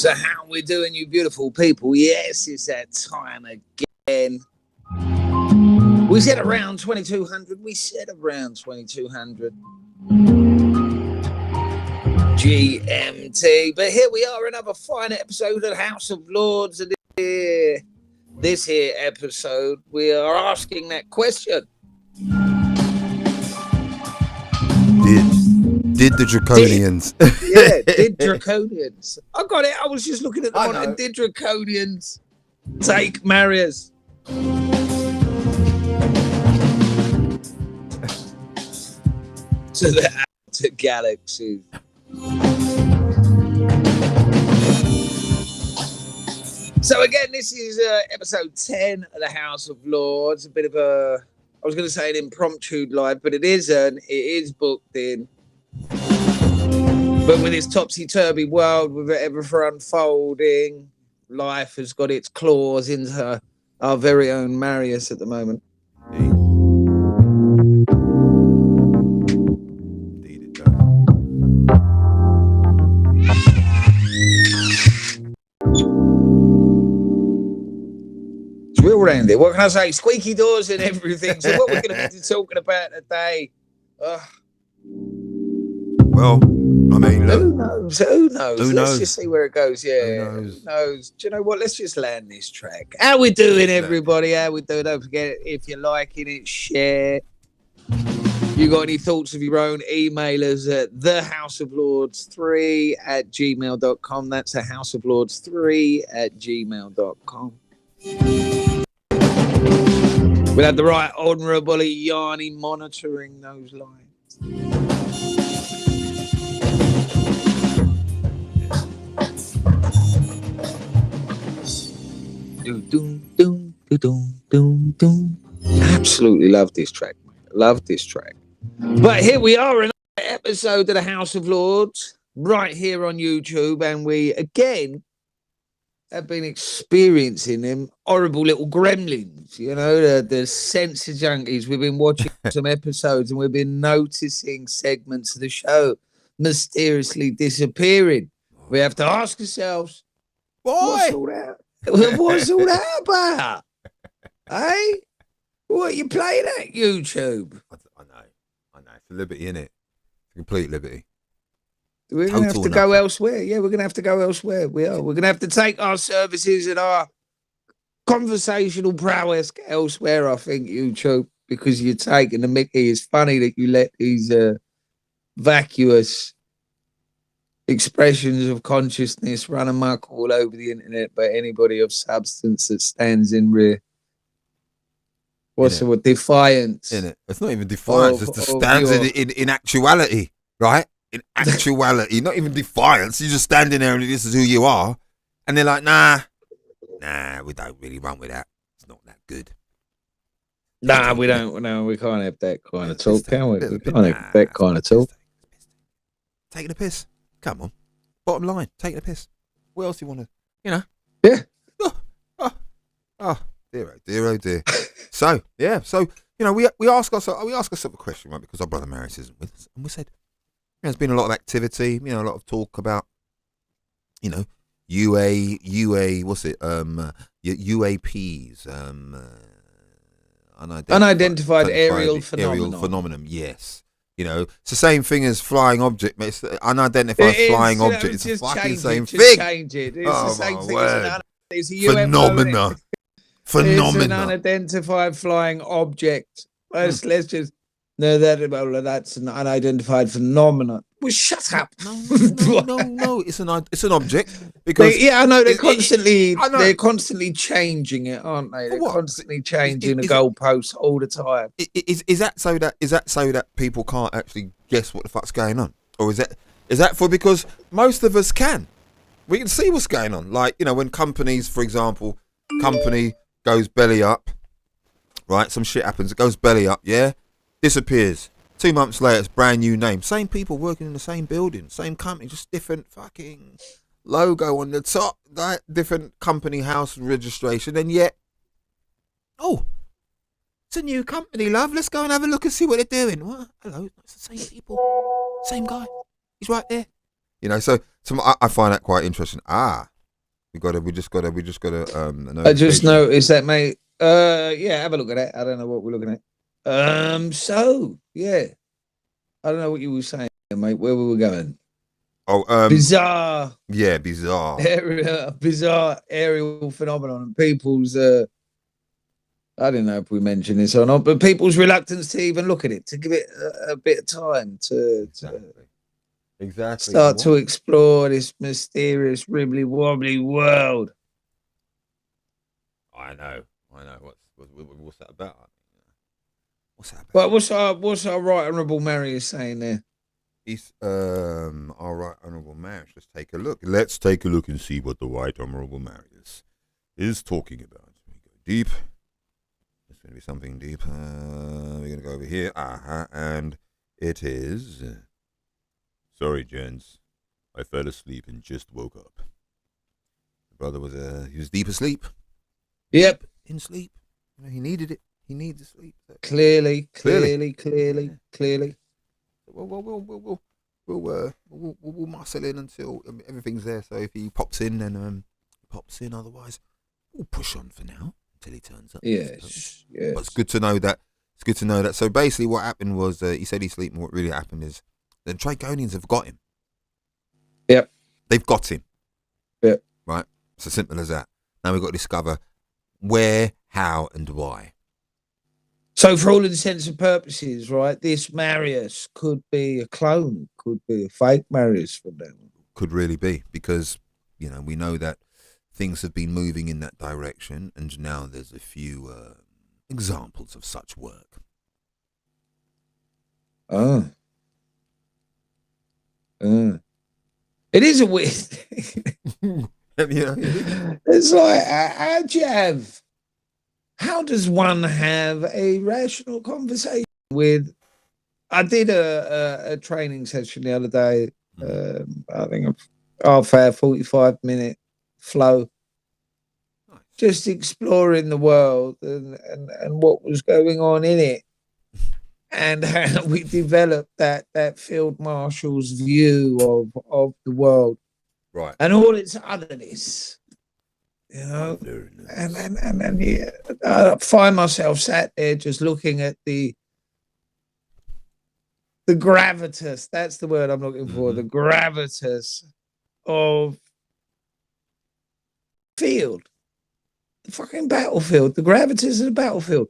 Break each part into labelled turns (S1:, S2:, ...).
S1: So how we doing, you beautiful people? Yes, it's that time again. We said around 2200. We said around 2200 GMT. But here we are, another fine episode of the House of Lords. And this here episode, we are asking that question.
S2: Did the Draconians?
S1: Did Draconians? I got it. I was just looking at the one. And did Draconians take Marius? To the outer galaxy. So again, this is episode 10 of the House of Lords. A bit of a, I was going to say an impromptu live, but it isn't. It is booked in. But with this topsy-turvy world, with it ever unfolding, life has got its claws into our very own Marius at the moment.
S2: Indeed it does.
S1: It's real around it. What can I say? Squeaky doors and everything. So what we're going to be talking about today?
S2: Well, I mean, look,
S1: Who knows?
S2: Who
S1: Let's
S2: knows?
S1: just see where it goes. Yeah.
S2: Who
S1: knows? Do you know what? Let's just land this track. How we doing, everybody? How we doing? Don't forget, if you're liking it, share. You got any thoughts of your own? Email us at thehouseoflords3@gmail.com. That's thehouseoflords3@gmail.com. We'll have the right honourable Yanni monitoring those lines. Absolutely love this track, man. Love this track. But here we are, another episode of the House of Lords, right here on YouTube, and we again have been experiencing them horrible little gremlins, you know, the censor junkies. We've been watching some episodes and we've been noticing segments of the show mysteriously disappearing. We have to ask ourselves, what's all that about? Hey? What are you playing at, YouTube?
S2: I know. It's a liberty, innit? Complete liberty.
S1: We're going to have to go elsewhere. Yeah, we're going to have to go elsewhere. We are. We're going to have to take our services and our conversational prowess elsewhere, I think, YouTube, because you're taking the mickey. It's funny that you let these vacuous expressions of consciousness run amok all over the internet, but anybody of substance that stands in rear. What's the word? Defiance.
S2: In it. It's not even defiance, it just stands in actuality, right? In actuality, not even defiance. You're just standing there and this is who you are. And they're like, nah, we don't really run with that. It's not that good.
S1: Nah, we don't. No, we can't have that kind of talk, can we? We can't have that kind of talk.
S2: Taking a piss. Come on. Bottom line, taking a piss. What else do you want to,
S1: Yeah.
S2: Oh, dear. So, you know, we ask ourselves a question, right? Because our brother Marius isn't with us. And we said, there's been a lot of activity, you know, a lot of talk about, you know, UAPs,
S1: unidentified aerial phenomenon.
S2: Yes. You know, it's the same thing as flying object. It's the unidentified flying object. It's the fucking same thing.
S1: Change it. It's the same thing as it's a
S2: Phenomena.
S1: It's an unidentified flying object. Let's just that's an unidentified phenomenon. Well, shut up.
S2: No. It's an object because
S1: I know they're constantly changing it, aren't they? They're constantly changing the goalposts all the time.
S2: Is that so that people can't actually guess what the fuck's going on, or is that for because most of us can? We can see what's going on. Like, you know, when companies, for example, company goes belly up, right? Some shit happens. It goes belly up, disappears. 2 months later, it's brand new name. Same people working in the same building, same company, just different fucking logo on the top, that different company house registration, and yet, it's a new company, love. Let's go and have a look and see what they're doing. What? Hello, it's the same people, same guy. He's right there. You know, so I find that quite interesting. We just gotta.
S1: I just noticed that, mate. Yeah, have a look at that. I don't know what we're looking at. So yeah, I don't know what you were saying, mate. Where we were going?
S2: Oh,
S1: Bizarre.
S2: Yeah, bizarre.
S1: Bizarre aerial phenomenon, and people's. I don't know if we mentioned this or not, but people's reluctance to even look at it, to give it a bit of time to
S2: Exactly.
S1: start to explore this mysterious, wibbly wobbly world.
S2: I know. What's that about? What's that about?
S1: But what's our right honourable Marius saying there?
S2: He's our right honourable Marius. Let's take a look. Let's take a look and see what the right honourable Marius is talking about. We go deep. There's going to be something deep. We're going to go over here. And it is. Sorry, gents. I fell asleep and just woke up. The brother he was deep asleep.
S1: Yep.
S2: In sleep. He needed it. He needed sleep.
S1: Clearly.
S2: We'll muscle in until everything's there. So if he pops in, then pops in. Otherwise, we'll push on for now until he turns up.
S1: Yes.
S2: But it's good to know that. So basically, what happened was he said he's sleeping. What really happened is the Draconians have got him.
S1: Yep.
S2: They've got him.
S1: Yep.
S2: Right. It's as simple as that. Now we've got to discover where, how, and why.
S1: So for all intents and purposes, right, this Marius could be a clone, could be a fake Marius from them.
S2: Could really be, because, we know that things have been moving in that direction, and now there's a few examples of such work.
S1: It is a weird thing. It's like, how does one have a rational conversation with? I did a training session the other day. I think a half-hour, 45-minute flow, just exploring the world and what was going on in it, and how we developed that field marshal's view of the world,
S2: right,
S1: and all its otherness. And yeah, I find myself sat there just looking at the gravitas. That's the word I'm looking for. The gravitas of field, the fucking battlefield. The gravitas of the battlefield.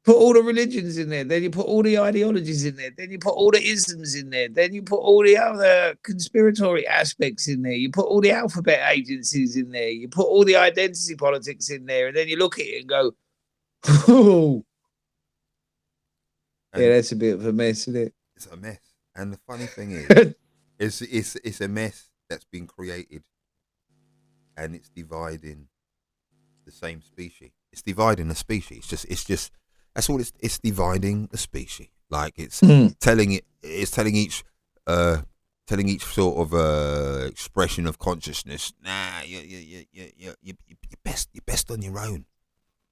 S1: Put all the religions in there, then you put all the ideologies in there, then you put all the isms in there, then you put all the other conspiratory aspects in there, you put all the alphabet agencies in there, you put all the identity politics in there, and then you look at it and go, oh. Yeah, that's a bit of a mess, isn't it?
S2: It's a mess. And the funny thing is, it's a mess that's been created, and it's dividing the same species. It's dividing the species. It's just that's all. It's dividing the species. Like it's telling each sort of expression of consciousness. Nah, you're best on your own.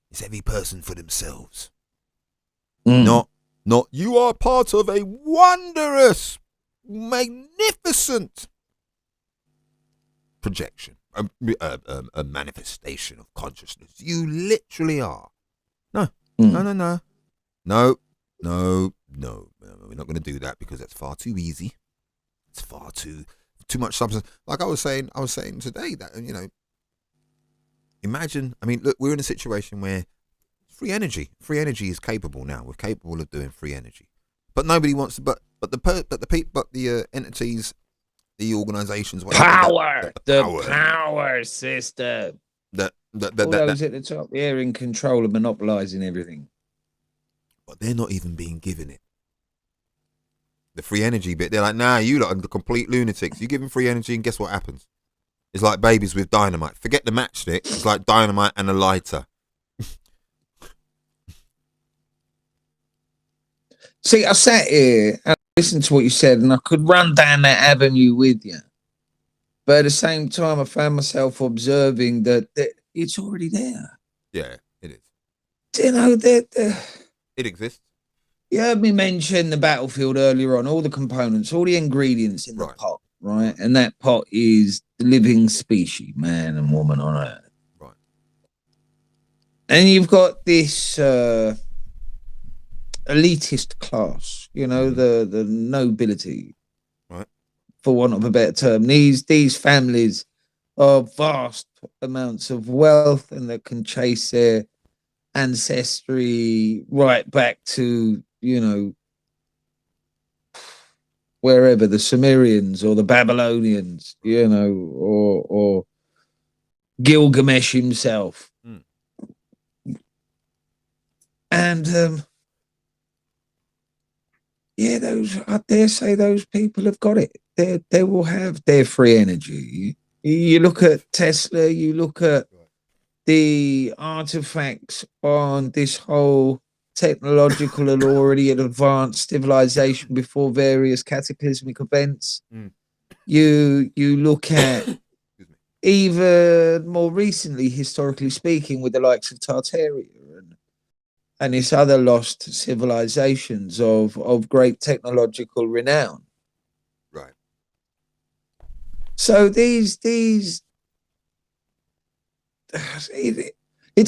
S2: It's every person for themselves. Not you are part of a wondrous, magnificent projection, a manifestation of consciousness. You literally are. No. We're not going to do that because that's far too easy. It's far too much substance. Like I was saying today that, imagine, look, we're in a situation where free energy is capable now. We're capable of doing free energy, but nobody wants to. But the entities, the organizations,
S1: the power system. All those at the top, they're in control of monopolizing everything.
S2: But they're not even being given it. The free energy bit, they're like, nah, you lot are the complete lunatics. You give them free energy and guess what happens? It's like babies with dynamite. Forget the matchstick. It's like dynamite and a lighter.
S1: See, I sat here and listened to what you said, and I could run down that avenue with you. But at the same time, I found myself observing that it's already there.
S2: Yeah, it is.
S1: It
S2: exists.
S1: You heard me mention the battlefield earlier on, all the components, all the ingredients in the pot, right? And that pot is the living species, man and woman on Earth.
S2: Right.
S1: And you've got this elitist class, you know, the nobility,
S2: right,
S1: for want of a better term. These families of vast amounts of wealth and that can chase their ancestry right back to, you know, wherever, the Sumerians or the Babylonians, you know, or Gilgamesh himself. And yeah, I dare say those people have got it. They will have their free energy. You look at Tesla, you look at the artifacts on this whole technological and already an advanced civilization before various cataclysmic events. You look at even more recently, historically speaking, with the likes of Tartaria and its other lost civilizations of great technological renown.
S2: Right.
S1: So it's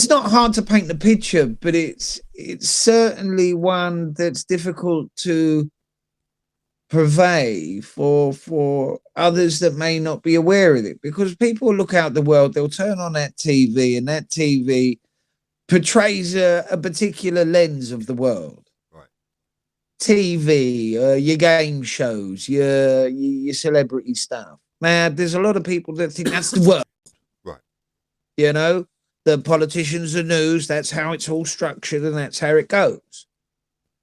S1: not hard to paint the picture, but it's certainly one that's difficult to purvey for others that may not be aware of it, because people look out the world, they'll turn on that TV, and that TV portrays a particular lens of the world.
S2: Right.
S1: TV, your game shows, your celebrity stuff. Now, there's a lot of people that think that's the world.
S2: Right.
S1: You know, the politicians, the news, that's how it's all structured and that's how it goes.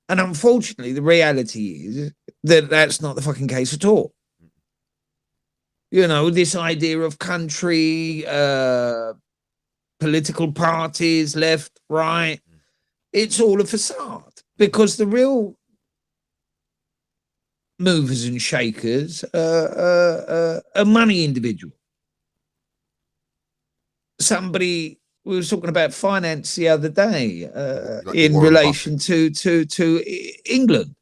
S1: And unfortunately, the reality is that that's not the fucking case at all. You know, this idea of country, political parties, left, right, it's all a facade, because the real movers and shakers are money individuals. Somebody, we were talking about finance the other day in relation to England.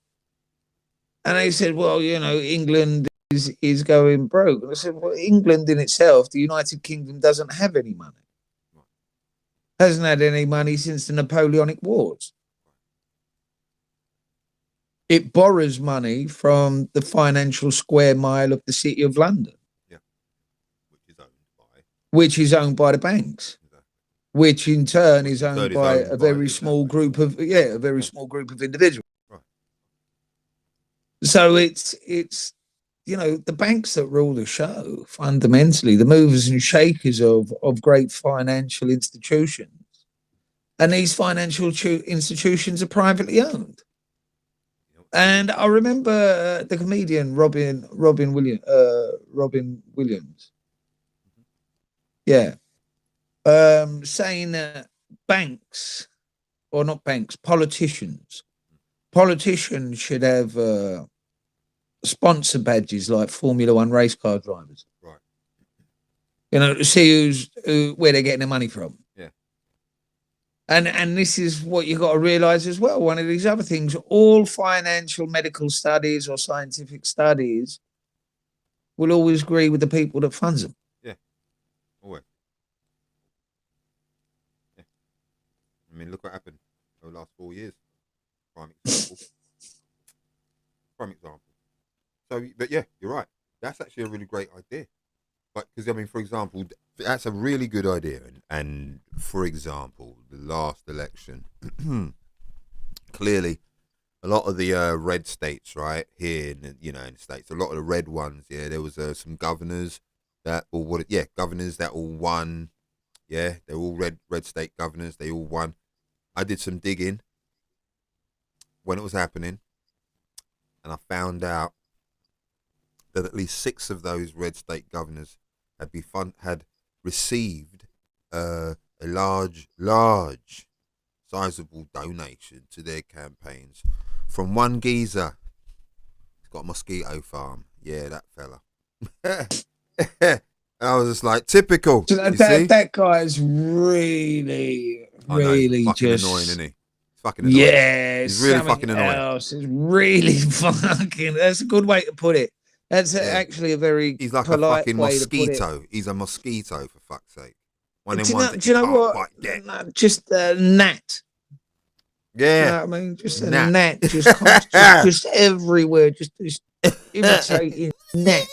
S1: And they said, well, you know, England is going broke. And I said, well, England in itself, the United Kingdom, doesn't have any money. Hasn't had any money since the Napoleonic Wars. It borrows money from the financial square mile of the City of London.
S2: Yeah.
S1: Which is owned by the banks. Which in turn is owned by a very small group of individuals.
S2: Right.
S1: So it's you know, the banks that rule the show, fundamentally, the movers and shakers of great financial institutions. And these financial institutions are privately owned. And I remember the comedian Robin Williams. Yeah. Saying that politicians should have sponsor badges like Formula One race car drivers.
S2: Right.
S1: You know, to see where they're getting their money from.
S2: Yeah.
S1: And this is what you got to realize as well. One of these other things, all financial medical studies or scientific studies will always agree with the people that funds them.
S2: Yeah. Always. Yeah. I mean, look what happened over the last 4 years. Prime example. So, but yeah, you're right. That's actually a really great idea. But because, I mean, for example, that's a really good idea. And for example, the last election, clearly a lot of the red states, right, here in, you know, in the States, a lot of the red ones, yeah, there was some governors that all governors that all won. Yeah, they're all red state governors. They all won. I did some digging when it was happening, and I found out that at least 6 of those red state governors had received a large, sizable donation to their campaigns from one geezer. He's got a mosquito farm. Yeah, that fella. I was just like, typical.
S1: So that guy's really just
S2: annoying, isn't he? Fucking annoying.
S1: Yeah,
S2: he's really fucking annoying.
S1: It's really fucking. That's a good way to put it. That's
S2: Yeah.
S1: actually a very
S2: He's like a
S1: polite
S2: fucking
S1: way to put it.
S2: mosquito. He's a mosquito, for fuck's sake. One of
S1: Do
S2: them
S1: you
S2: ones
S1: know,
S2: that
S1: do you
S2: you
S1: know
S2: can't
S1: what?
S2: quite get.
S1: No, just a gnat. Do you
S2: Yeah.
S1: know what I mean? Just a
S2: Gnat.
S1: gnat, just constant, just everywhere, just imitating gnat.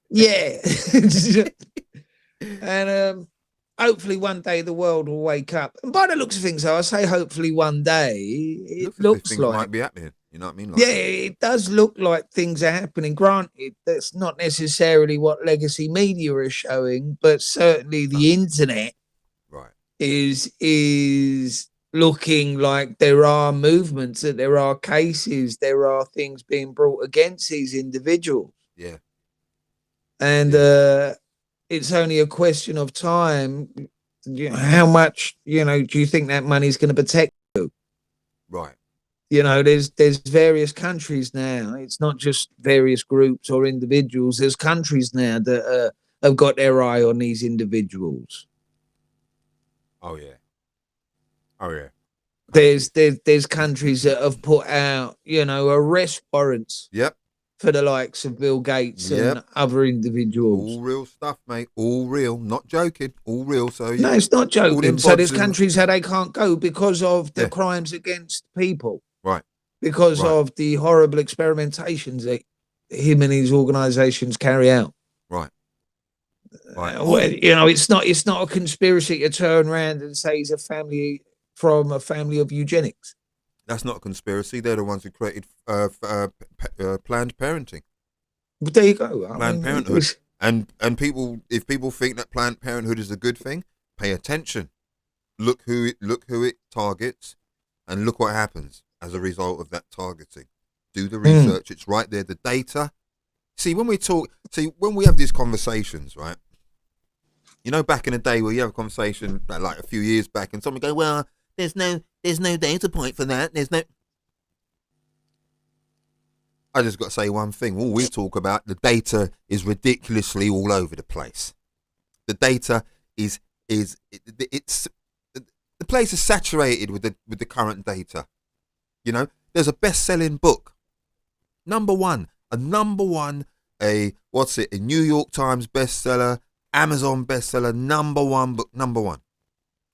S1: Yeah. And hopefully one day the world will wake up. And by the looks of things, though, I say hopefully one day, it
S2: Looks as if
S1: looks
S2: things
S1: like,
S2: might be happening. You know what I mean? Like,
S1: yeah, it does look like things are happening. Granted, that's not necessarily what legacy media are showing, but certainly the internet
S2: right.
S1: is looking like there are movements, that there are cases, there are things being brought against these individuals.
S2: Yeah.
S1: And it's only a question of time. How much, do you think that money's going to protect you?
S2: Right.
S1: There's various countries now. It's not just various groups or individuals. There's countries now that have got their eye on these individuals.
S2: Oh yeah. Oh yeah.
S1: There's countries that have put out, arrest warrants.
S2: Yep.
S1: For the likes of Bill Gates and other individuals.
S2: All real stuff, mate. All real. Not joking. All real. So
S1: no, it's not joking. So there's countries how they can't go because of the crimes against people.
S2: Right.
S1: Because of the horrible experimentations that him and his organizations carry out.
S2: Right. Right.
S1: It's not a conspiracy to turn around and say he's a family of eugenics.
S2: That's not a conspiracy. They're the ones who created Planned Parenting.
S1: But there you go.
S2: Planned Parenthood. And people, if people think that Planned Parenthood is a good thing, pay attention. Look who it targets, and look what happens as a result of that targeting. Do the research. It's right there. The data. See, when we have these conversations, right? Back in the day where you have a conversation like a few years back, and someone go, "Well, there's no data point for that. I just got to say one thing. All we talk about, the data is ridiculously all over the place. The data is the place is saturated with the current data. There's a best-selling book, a New York Times bestseller, Amazon bestseller, number one,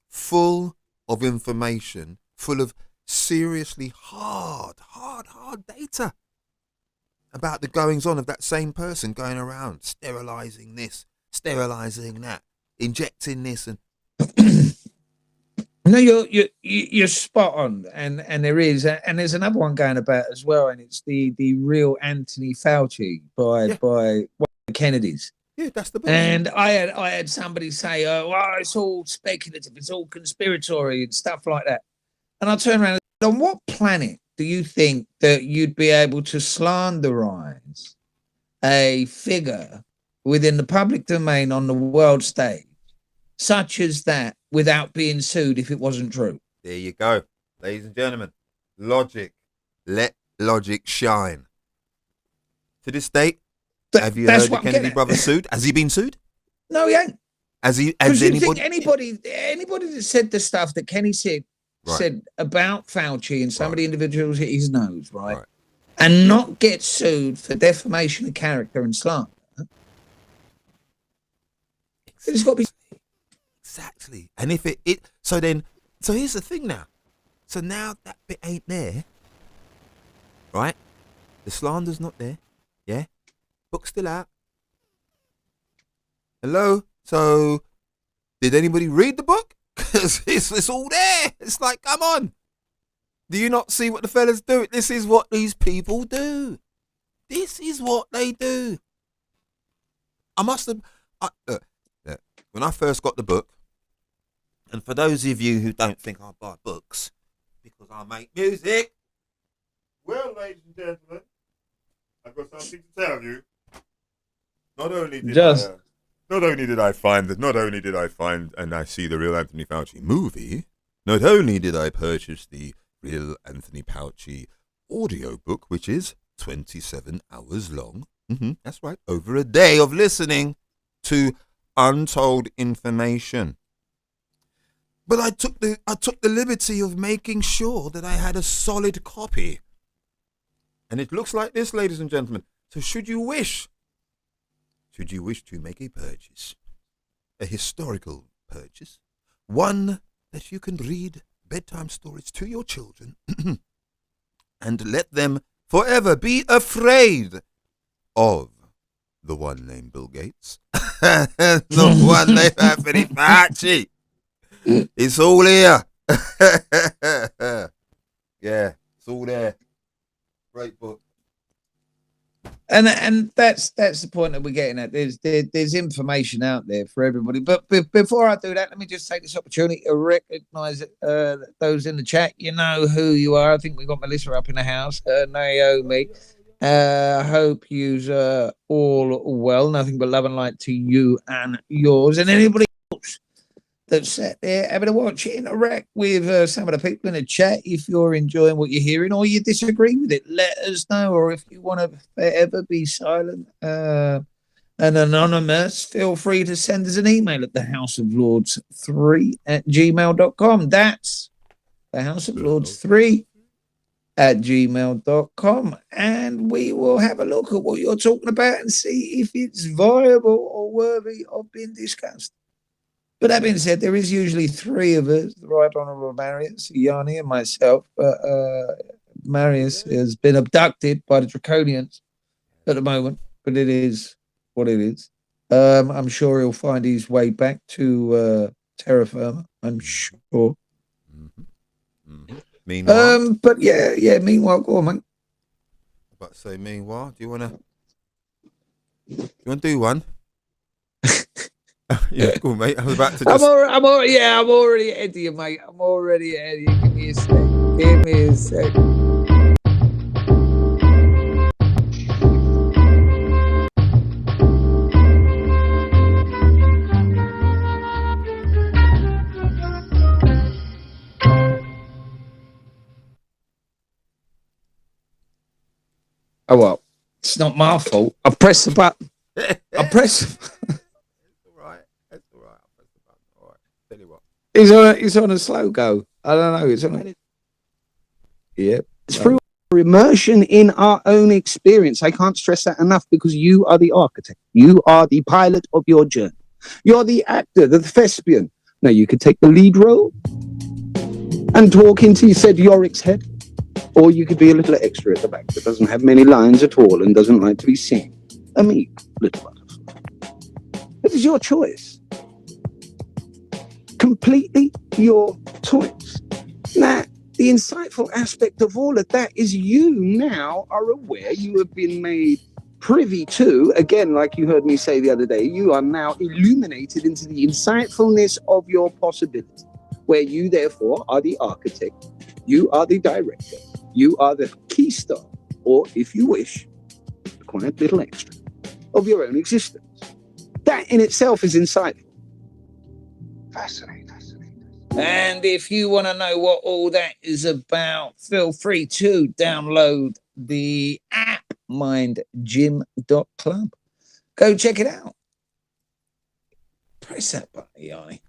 S2: full of information, full of seriously hard data about the goings on of that same person going around sterilizing this, sterilizing that, injecting this, and
S1: no, you're spot on, and there's another one going about as well, and it's the real Anthony Fauci by one of the Kennedys.
S2: Yeah, that's the book.
S1: And I had somebody say, it's all speculative, it's all conspiratory and stuff like that. And I turned around and said, on what planet do you think that you'd be able to slanderize a figure within the public domain on the world stage, such as that, without being sued if it wasn't true?
S2: There you go, ladies and gentlemen. Logic. Let logic shine. To this date, have you heard the Kennedy brother sued? Has he been sued?
S1: No, he ain't.
S2: Has
S1: anybody that said the stuff that Kenny said about Fauci and some of the individuals he knows, right? And not get sued for defamation of character and slander. It's got to be
S2: exactly. And if so here's the thing now. So now that bit ain't there, right? The slander's not there. Yeah. Book's still out. Hello? So, did anybody read the book? Because it's all there. It's like, come on. Do you not see what the fellas do? This is what these people do. This is what they do. I must have... Look, when I first got the book, and for those of you who don't think I buy books because I make music, well, ladies and gentlemen, I've got something to tell you. Not only did I find and I see the real Anthony Fauci movie, not only did I purchase the real Anthony Fauci audio book, which is 27 hours long. That's right, over a day of listening to untold information. But I took the liberty of making sure that I had a solid copy. And it looks like this, ladies and gentlemen. So should you wish to make a purchase, a historical purchase, one that you can read bedtime stories to your children and let them forever be afraid of the one named Bill Gates, the one named Anthony Fauci. It's all here. Yeah, it's all there. Great book.
S1: And that's the point that we're getting at. There's information out there for everybody. But before I do that, let me just take this opportunity to recognise those in the chat. You know who you are. I think we got Melissa up in the house. Naomi. I hope you's all well. Nothing but love and light to you and yours. And anybody else that sat there having a watch, interact with some of the people in the chat if you're enjoying what you're hearing or you disagree with it. Let us know. Or if you want to forever be silent and anonymous, feel free to send us an email at thehouseoflords3@gmail.com. That's thehouseoflords3 at gmail.com, and we will have a look at what you're talking about and see if it's viable or worthy of being discussed. But that being said, there is usually three of us, the Right Honourable Marius, Yanni, and myself. Marius has been abducted by the Draconians at the moment, but it is what it is. I'm sure he'll find his way back to terra firma, I'm sure.
S2: Mm-hmm. Mm-hmm. Meanwhile,
S1: but yeah. Meanwhile, go on, mate.
S2: But say, meanwhile, do you want to do one? Yeah, cool, mate. I was about to just.
S1: I'm already ahead of you, mate. I'm already ahead of you. Give me a sec. Oh, well, it's not my fault. I pressed the button. That's all right. I'll press the button. All right. Tell you what. He's on a slow go. I don't know. It's on. Yeah.
S3: It's through immersion in our own experience. I can't stress that enough because you are the architect. You are the pilot of your journey. You're the actor, the thespian. Now, you could take the lead role and talk into said Yorick's head. Or you could be a little extra at the back that doesn't have many lines at all and doesn't like to be seen. A meek little butterfly. It is your choice. Completely your choice. Now, the insightful aspect of all of that is you now are aware, you have been made privy to, again, like you heard me say the other day, you are now illuminated into the insightfulness of your possibility, where you therefore are the architect, you are the director, you are the key star, or if you wish, the quiet little extra of your own existence. That in itself is insightful. Fascinating.
S1: And if you want to know what all that is about, feel free to download the app mindgym.club. Go check it out. Press that button, Yanni.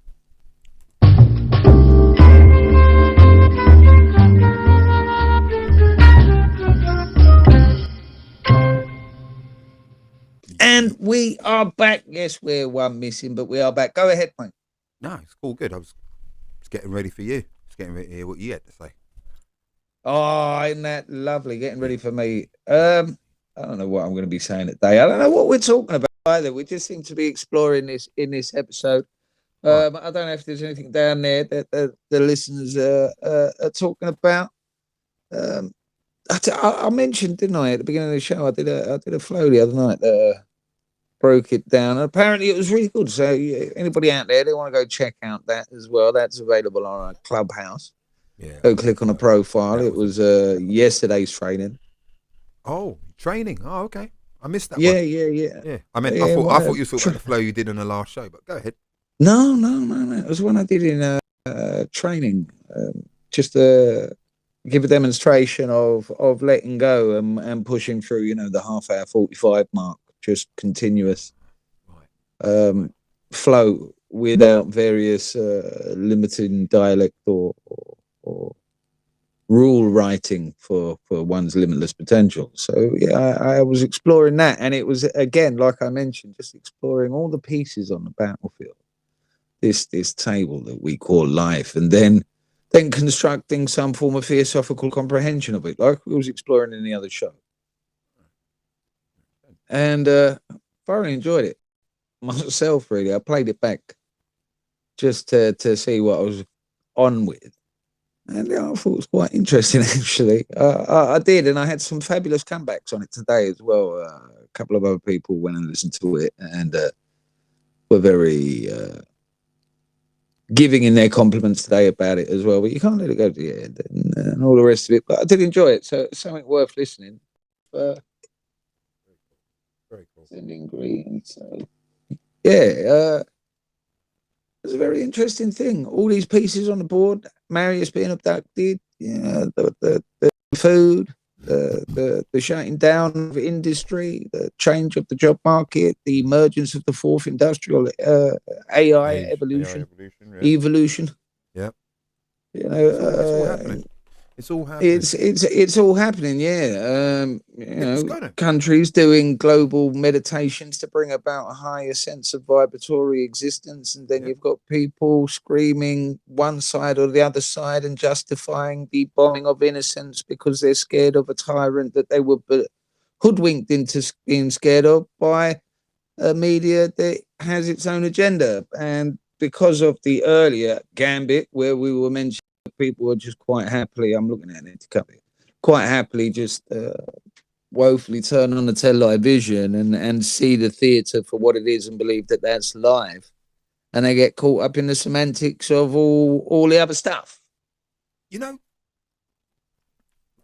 S1: And we are back. Yes, we're one missing, but we are back. Go ahead, mate.
S2: No, it's all good. I was getting ready for you. Just getting ready to hear what you had to say.
S1: Oh, isn't that lovely? Getting ready for me. I don't know what I'm going to be saying today. I don't know what we're talking about either. We just seem to be exploring this in this episode. I don't know if there's anything down there that the listeners are talking about. I mentioned, didn't I, at the beginning of the show? I did a flow the other night that broke it down. And apparently, it was really good. So, anybody out there, they want to go check out that as well. That's available on our Clubhouse.
S2: Yeah.
S1: Go click on the profile. It was yesterday's training.
S2: Oh, training. Oh, okay. I missed that.
S1: Yeah.
S2: I meant I thought you were talking about the flow you did on the last show, but go ahead.
S1: No. It was one I did in training. Just to give a demonstration of letting go and pushing through, the half hour 45 mark, just continuous flow without various limiting dialect or rule writing for one's limitless potential. So yeah, I was exploring that, and it was again, like I mentioned, just exploring all the pieces on the battlefield. This table that we call life, and then constructing some form of philosophical comprehension of it, like we was exploring in the other show. And thoroughly enjoyed it myself. Really, I played it back just to see what I was on with. And yeah, I thought it was quite interesting, actually. I did, and I had some fabulous comebacks on it today as well. A couple of other people went and listened to it and were very giving in their compliments today about it as well. But you can't let it go to the end and all the rest of it. But I did enjoy it, so it's something worth listening.
S2: Very cool.
S1: Sending greetings. So, yeah, it's a very interesting thing. All these pieces on the board, Marius being abducted, the food, the shutting down of industry, the change of the job market, the emergence of the fourth industrial AI evolution. Evolution.
S2: Yeah.
S1: You know,
S2: it's all happening. It's all happening.
S1: It's all happening. Yeah. Countries doing global meditations to bring about a higher sense of vibratory existence, and then you've got people screaming one side or the other side and justifying the bombing of innocents because they're scared of a tyrant that they were hoodwinked into being scared of by a media that has its own agenda. And because of the earlier gambit where we were mentioning people are just quite happily, I'm looking at it to cover it, quite happily just woefully turn on the television and see the theatre for what it is and believe that that's live, and they get caught up in the semantics of all the other stuff.
S2: You know,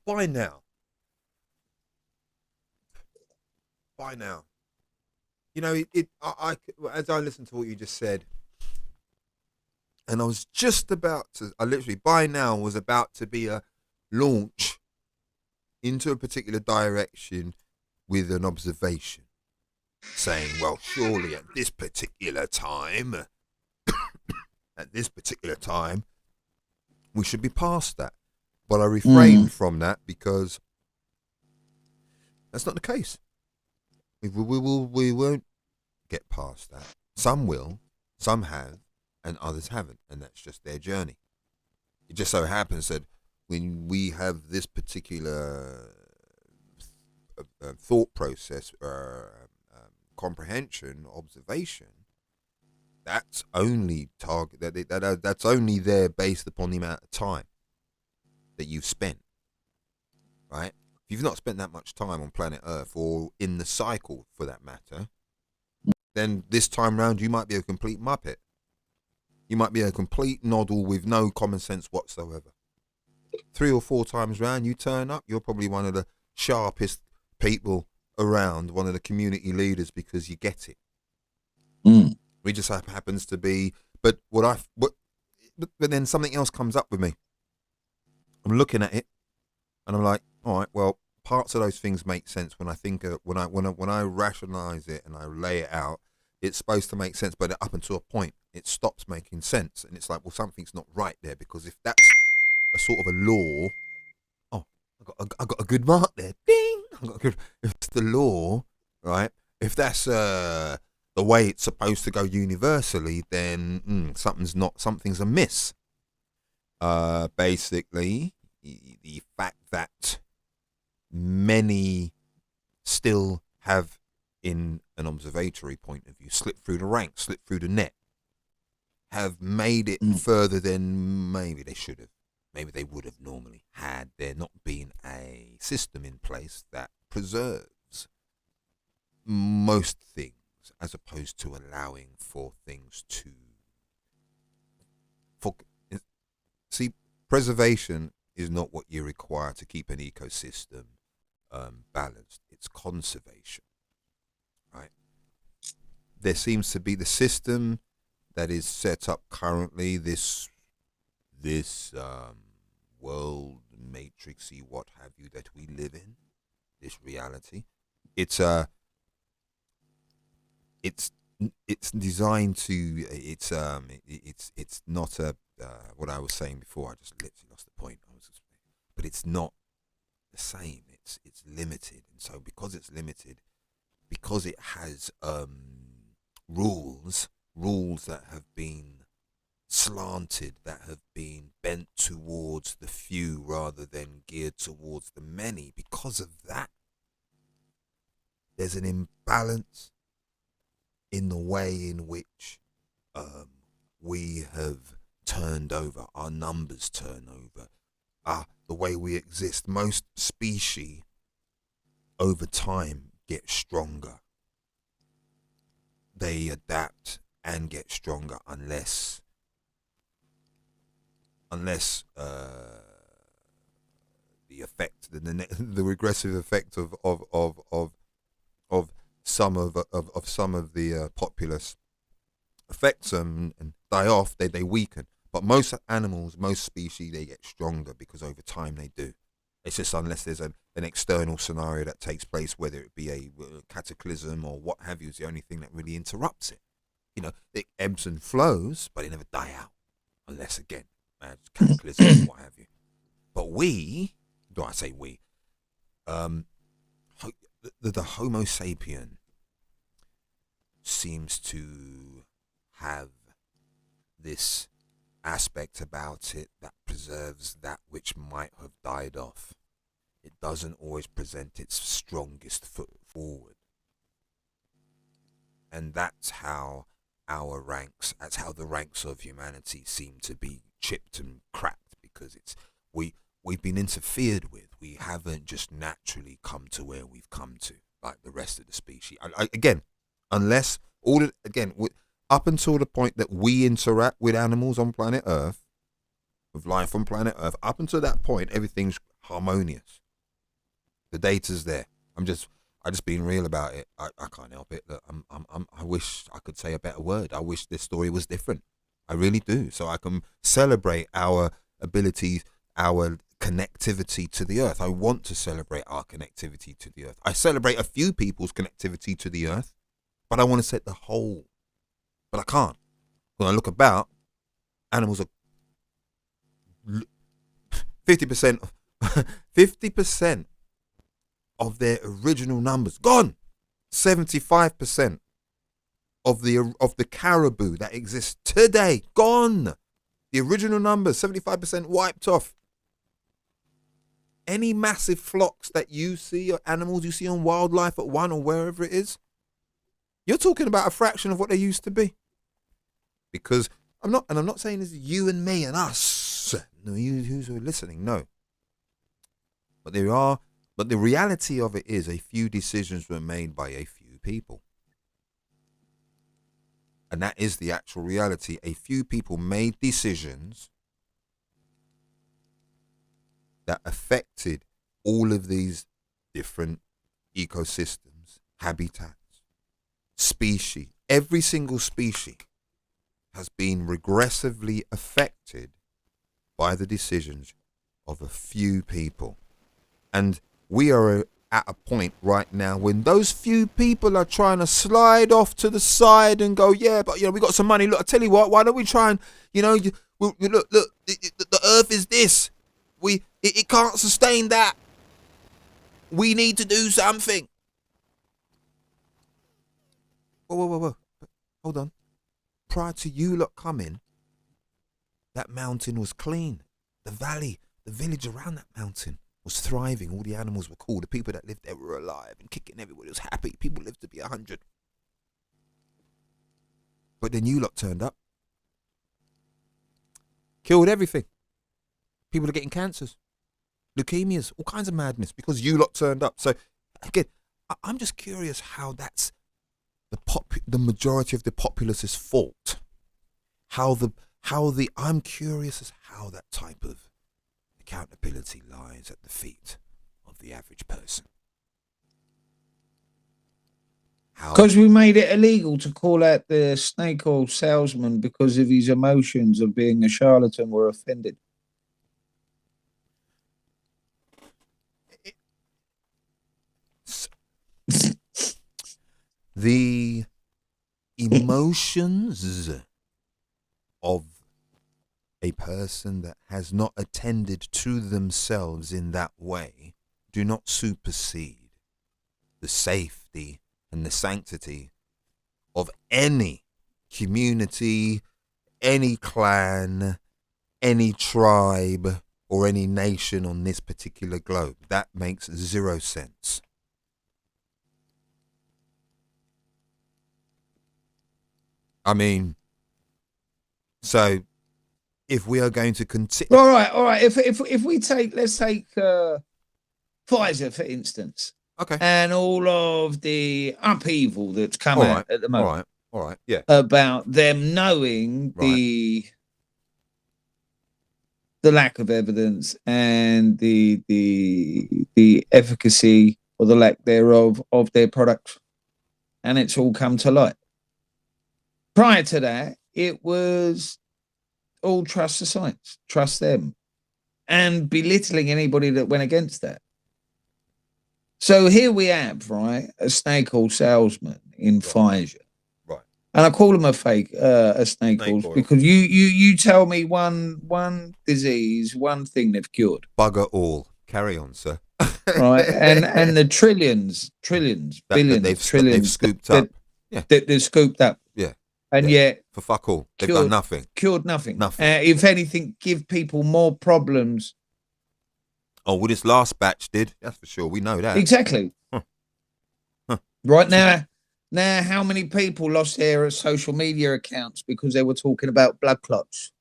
S2: by now, you know, I as I listened to what you just said, and I was just about to, I literally by now was about to be a launch into a particular direction with an observation, saying, well, surely at this particular time, we should be past that. But I refrained from that because that's not the case. We won't get past that. Some will, some have, and others haven't, and that's just their journey. It just so happens that when we have this particular thought process, comprehension, observation, that's only that's only there based upon the amount of time that you've spent, right? If you've not spent that much time on planet Earth or in the cycle for that matter, then this time round you might be a complete muppet. You might be a complete noddle with no common sense whatsoever. 3 or 4 times round you turn up, you're probably one of the sharpest people around, one of the community leaders, because you get it. We just happens to be, but then something else comes up with me. I'm looking at it and I'm like, all right, well, parts of those things make sense when I think when I rationalize it and I lay it out. It's supposed to make sense, but up until a point, it stops making sense, and it's like, well, something's not right there, because if that's a sort of a law, I got a good mark there. Ding! I got a good. If it's the law, right? If that's the way it's supposed to go universally, then something's amiss. Basically, the fact that many still have, in an observatory point of view, slip through the ranks, slip through the net, have made it further than maybe they should have. Maybe they would have normally, had there not been a system in place that preserves most things, as opposed to allowing for things to... See, preservation is not what you require to keep an ecosystem balanced. It's conservation, right? There seems to be the system that is set up currently, this world matrixy, what have you, that we live in, this reality. It's designed to, it's not a what I was saying before. I just literally lost the point. but it's not the same. It's limited, and so because it's limited, because it has rules that have been slanted, that have been bent towards the few rather than geared towards the many, because of that, there's an imbalance in the way in which we have turned over, our numbers turn over, the way we exist. Most species over time get stronger. They adapt and get stronger unless the effect, the regressive effect of some of the populace affects them and die off. They weaken. But most animals, most species, they get stronger because over time they do. It's just unless there's an external scenario that takes place, whether it be a cataclysm or what have you, is the only thing that really interrupts it. You know, it ebbs and flows, but it never die out. Unless, again, cataclysm or what have you. But we, do I say we, the Homo sapien seems to have this aspect about it that preserves that which might have died off. It doesn't always present its strongest foot forward. And that's how that's how the ranks of humanity seem to be chipped and cracked, because we've been interfered with. We haven't just naturally come to where we've come to, like the rest of the species. Up until the point that we interact with animals on planet Earth, with life on planet Earth, up until that point, everything's harmonious. The data's there. I just being real about it. I can't help it. I wish I could say a better word. I wish this story was different. I really do. So I can celebrate our abilities, our connectivity to the earth. I want to celebrate our connectivity to the earth. I celebrate a few people's connectivity to the earth, but I want to set the whole. But I can't. When I look about, animals are 50%, 50% of their original numbers gone. 75% of the caribou that exists today gone. The original numbers, 75% wiped off. Any massive flocks that you see, or animals you see on Wildlife at 1 or wherever it is, you're talking about a fraction of what they used to be. Because I'm not saying it's you and me and us. No, you who's listening, no. But the reality of it is a few decisions were made by a few people. And that is the actual reality. A few people made decisions that affected all of these different ecosystems, habitats, species. Every single species has been regressively affected by the decisions of a few people. And we are at a point right now when those few people are trying to slide off to the side and go, yeah, but we got some money. Look, I tell you what, why don't we try and, look, the earth is this. It can't sustain that. We need to do something. Whoa. Hold on. Prior to you lot coming, that mountain was clean. The valley, the village around that mountain was thriving. All the animals were cool. The people that lived there were alive and kicking. Everybody was happy. People lived to be 100. But then you lot turned up. Killed everything. People are getting cancers, leukemias, all kinds of madness because you lot turned up. So again, I'm just curious how that's the majority of the populace's fault. I'm curious as how that type of accountability lies at the feet of the average person.
S1: Because we made it illegal to call out the snake oil salesman because of his emotions of being a charlatan were offended.
S2: The emotions of a person that has not attended to themselves in that way do not supersede the safety and the sanctity of any community, any clan, any tribe, or any nation on this particular globe. That makes zero sense. I mean, so if we are going to continue,
S1: All right. If we take, let's take Pfizer for instance,
S2: okay,
S1: and all of the upheaval that's come
S2: all
S1: out
S2: right,
S1: at the moment,
S2: all right, yeah,
S1: about them knowing
S2: right.
S1: the lack of evidence and the efficacy or the lack thereof of their products, and it's all come to light. Prior to that, it was all trust the science, trust them, and belittling anybody that went against that. So here we have, right, a snake oil salesman in Pfizer.
S2: Right.
S1: And I call him a snake oil because you tell me one disease, one thing they've cured.
S2: Bugger all. Carry on, sir.
S1: Right. And the trillions, billions,
S2: they've scooped up.
S1: They've scooped up.
S2: Yeah.
S1: And yet
S2: for fuck all. They've done nothing.
S1: Cured nothing.
S2: Nothing.
S1: If anything, give people more problems.
S2: Oh, well, this last batch did. That's for sure. We know that.
S1: Exactly.
S2: Huh.
S1: Right now, how many people lost their social media accounts because they were talking about blood clots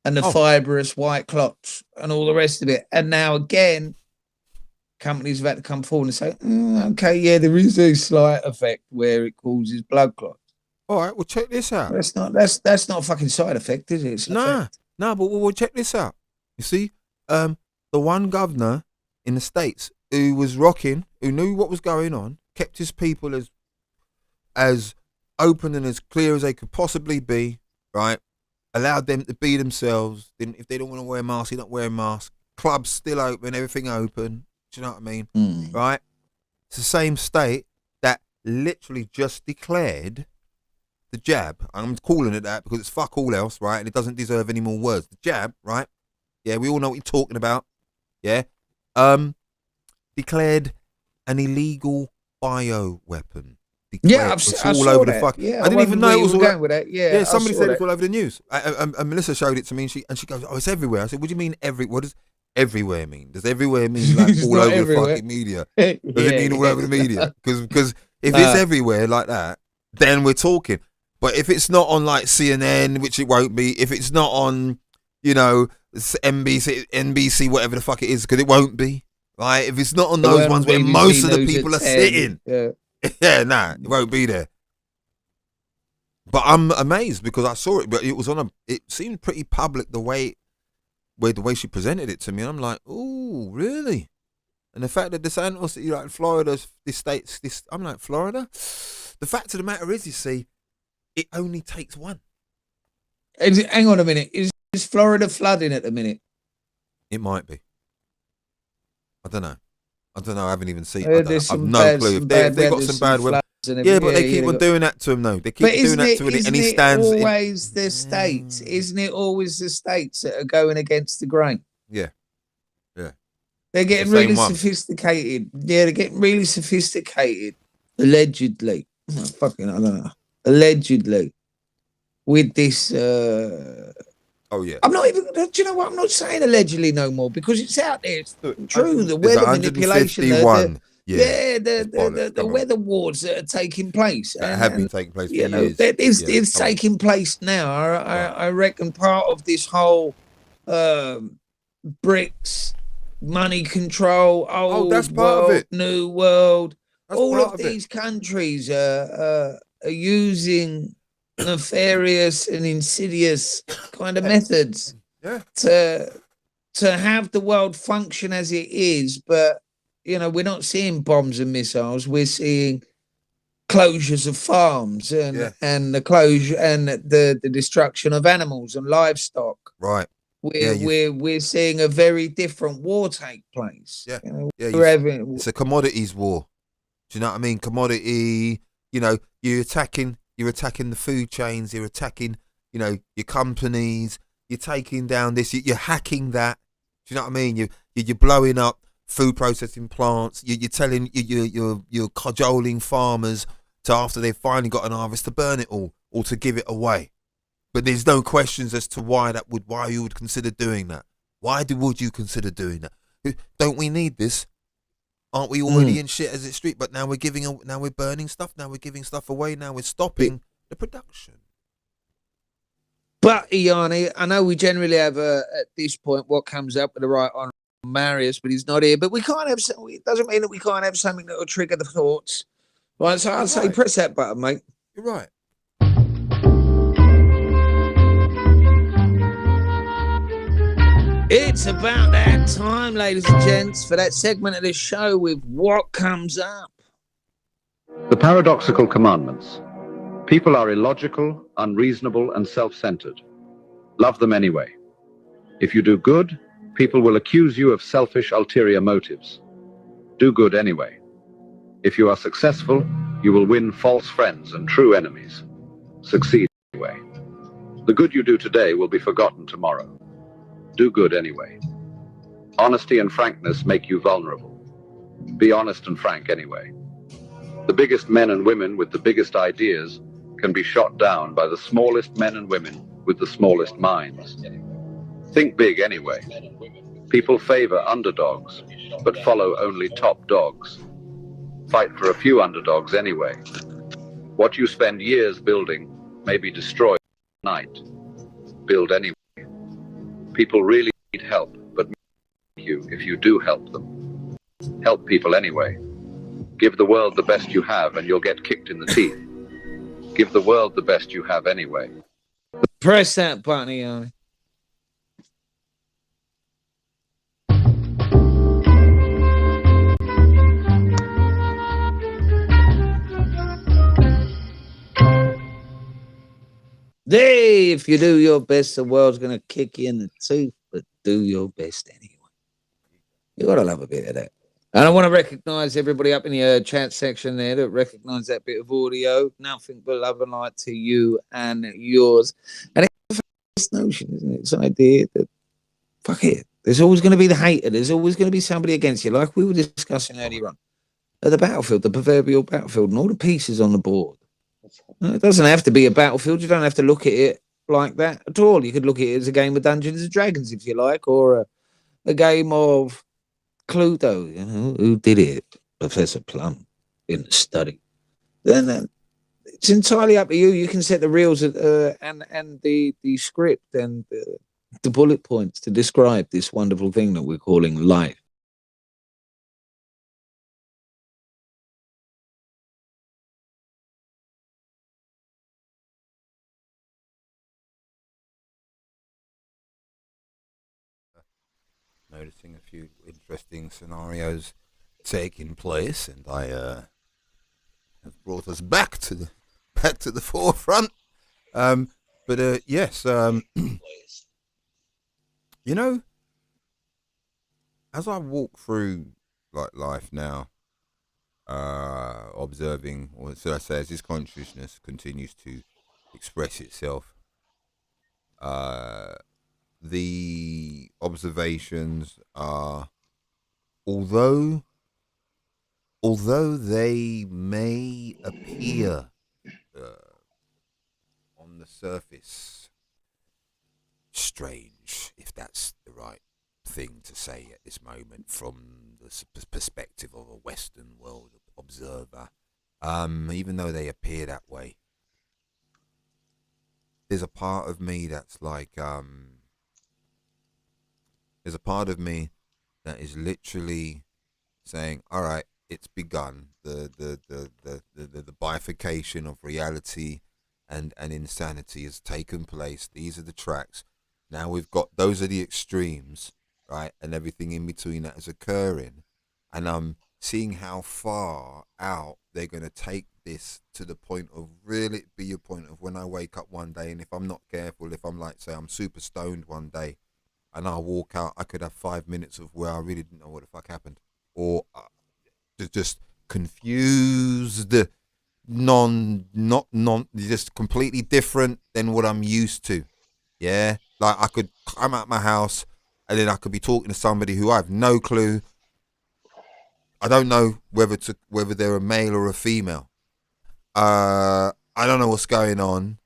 S1: and the fibrous white clots and all the rest of it? And now again, companies have had to come forward and say, okay, yeah, there is a slight effect where it causes blood clots.
S2: All right, well, check this out.
S1: That's not a fucking side effect, is it? It's
S2: no, but we'll check this out. You see, the one governor in the States who was rocking, who knew what was going on, kept his people as open and as clear as they could possibly be, right? Allowed them to be themselves. If they don't want to wear a mask, they don't wear a mask. Clubs still open, everything open. Do you know what I mean? Right? It's the same state that literally just declared the jab. I'm calling it that because it's fuck all else, right? And it doesn't deserve any more words. The jab, right? Yeah, we all know what you're talking about. Yeah. Declared an illegal bioweapon.
S1: Yeah,
S2: it's all over the fuck.
S1: Yeah,
S2: I didn't even know it was all
S1: going with that. Yeah,
S2: somebody said it's all over the news. And Melissa showed it to me, and she goes, "Oh, it's everywhere." I said, "What do you mean what does everywhere mean? Does everywhere mean like all over the fucking media? Does it mean all over the media? Because if it's everywhere like that, then we're talking. But if it's not on like CNN, which it won't be, if it's not on, NBC, whatever the fuck it is, because it won't be, right? If it's not on those ones where most of the people are sitting, it won't be there. But I'm amazed because I saw it, but it seemed pretty public the way she presented it to me. And I'm like, oh, really? And the fact that DeSantis, like Florida, I'm like, Florida? The fact of the matter is, you see, it only takes one.
S1: Hang on a minute. Is Florida flooding at the minute?
S2: It might be. I don't know. I haven't even seen it. I've no clue. They've got some bad weather. Yeah, but they keep on doing that to him, though. They keep doing that to him, and he stands.
S1: Isn't it always the states? Isn't it always the states that are going against the grain?
S2: Yeah.
S1: They're getting really sophisticated. Yeah, they're getting really sophisticated. Allegedly. I don't know. Allegedly. With this...
S2: Oh, yeah.
S1: I'm not even... Do you know what? I'm not saying allegedly no more because it's out there. It's true. The weather manipulation. The weather wars that are taking place.
S2: That have been taking place for years.
S1: It's taking place now. I reckon part of this whole BRICS, money control,
S2: that's part of it.
S1: New world.
S2: That's
S1: all of these countries are using nefarious and insidious kind of methods to have the world function as it is, but we're not seeing bombs and missiles. We're seeing closures of farms and the closure and the destruction of animals and livestock.
S2: Right.
S1: We're seeing a very different war take place.
S2: Yeah. It's a commodities war. Do you know what I mean? Commodity. You're attacking the food chains. You're attacking your companies. you're taking down this, you're hacking that. Do you know what I mean? You're blowing up food processing plants. You're telling you're cajoling farmers to, after they've finally got an harvest, to burn it all or to give it away. But there's no questions as to why you would consider doing that. Would you consider doing that? Don't we need this? Aren't we already in shit as it's street? But now we're burning stuff. Now we're giving stuff away. Now we're stopping the production.
S1: But Iani, I know we generally have at this point what comes up with the right on Marius, but he's not here. But we can't have. It doesn't mean that we can't have something that will trigger the thoughts. Right, so I'd say press that button, mate.
S2: You're right.
S1: It's about that time, ladies and gents, for that segment of the show with What Comes Up.
S4: The paradoxical commandments. People are illogical, unreasonable, and self-centered. Love them anyway. If you do good, people will accuse you of selfish, ulterior motives. Do good anyway. If you are successful, you will win false friends and true enemies. Succeed anyway. The good you do today will be forgotten tomorrow. Do good anyway. Honesty and frankness make you vulnerable. Be honest and frank anyway. The biggest men and women with the biggest ideas can be shot down by the smallest men and women with the smallest minds. Think big anyway. People favor underdogs, but follow only top dogs. Fight for a few underdogs anyway. What you spend years building may be destroyed overnight. Build anyway. People really need help, but you if you do help them. Help people anyway. Give the world the best you have and you'll get kicked in the teeth. Give the world the best you have anyway.
S1: Press that button, Iani. Hey, if you do your best, the world's going to kick you in the teeth, but do your best anyway. You got to love a bit of that. And I want to recognise everybody up in the chat section there that recognise that bit of audio. Nothing but love and light to you and yours. And it's this notion, isn't it? It's an idea that, fuck it, there's always going to be the hater. There's always going to be somebody against you, like we were discussing earlier on. At the battlefield, the proverbial battlefield, and all the pieces on the board. It doesn't have to be a battlefield. You don't have to look at it like that at all. You could look at it as a game of Dungeons and Dragons, if you like, or a game of Cluedo. You know, who did it? Professor Plum in the study. Then it's entirely up to you. You can set the reels and the script and the bullet points to describe this wonderful thing that we're calling life.
S2: Noticing a few interesting scenarios taking place, and I have brought us back to the forefront. Yes, you know, as I walk through like life now, observing, or should I say, as this consciousness continues to express itself, the observations are, although they may appear on the surface strange, if that's the right thing to say at this moment from the perspective of a Western world observer, even though they appear that way, there's a part of me that's like, there's a part of me that is literally saying, all right, it's begun. The bifurcation of reality and insanity has taken place. These are the tracks. Now we've got, those are the extremes, right? And everything in between that is occurring. And I'm seeing how far out they're going to take this, to the point of really be a point of when I wake up one day, and if I'm not careful, if I'm like, say, I'm super stoned one day, and I walk out, I could have 5 minutes of where I really didn't know what the fuck happened, or just confused, just completely different than what I'm used to. Yeah, Like I could come out my house and then I could be talking to somebody who I have no clue. I don't know whether they're a male or a female. I don't know what's going on,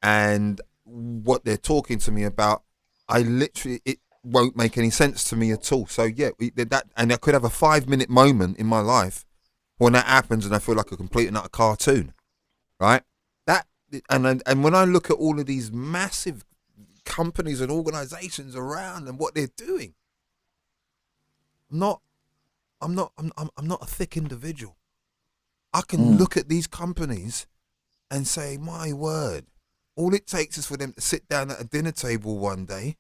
S2: and what they're talking to me about. It won't make any sense to me at all. So yeah, and I could have a 5-minute moment in my life when that happens, and I feel like a complete and utter cartoon, right? And when I look at all of these massive companies and organizations around and what they're doing, I'm not a thick individual. I can look at these companies and say, my word, all it takes is for them to sit down at a dinner table one day,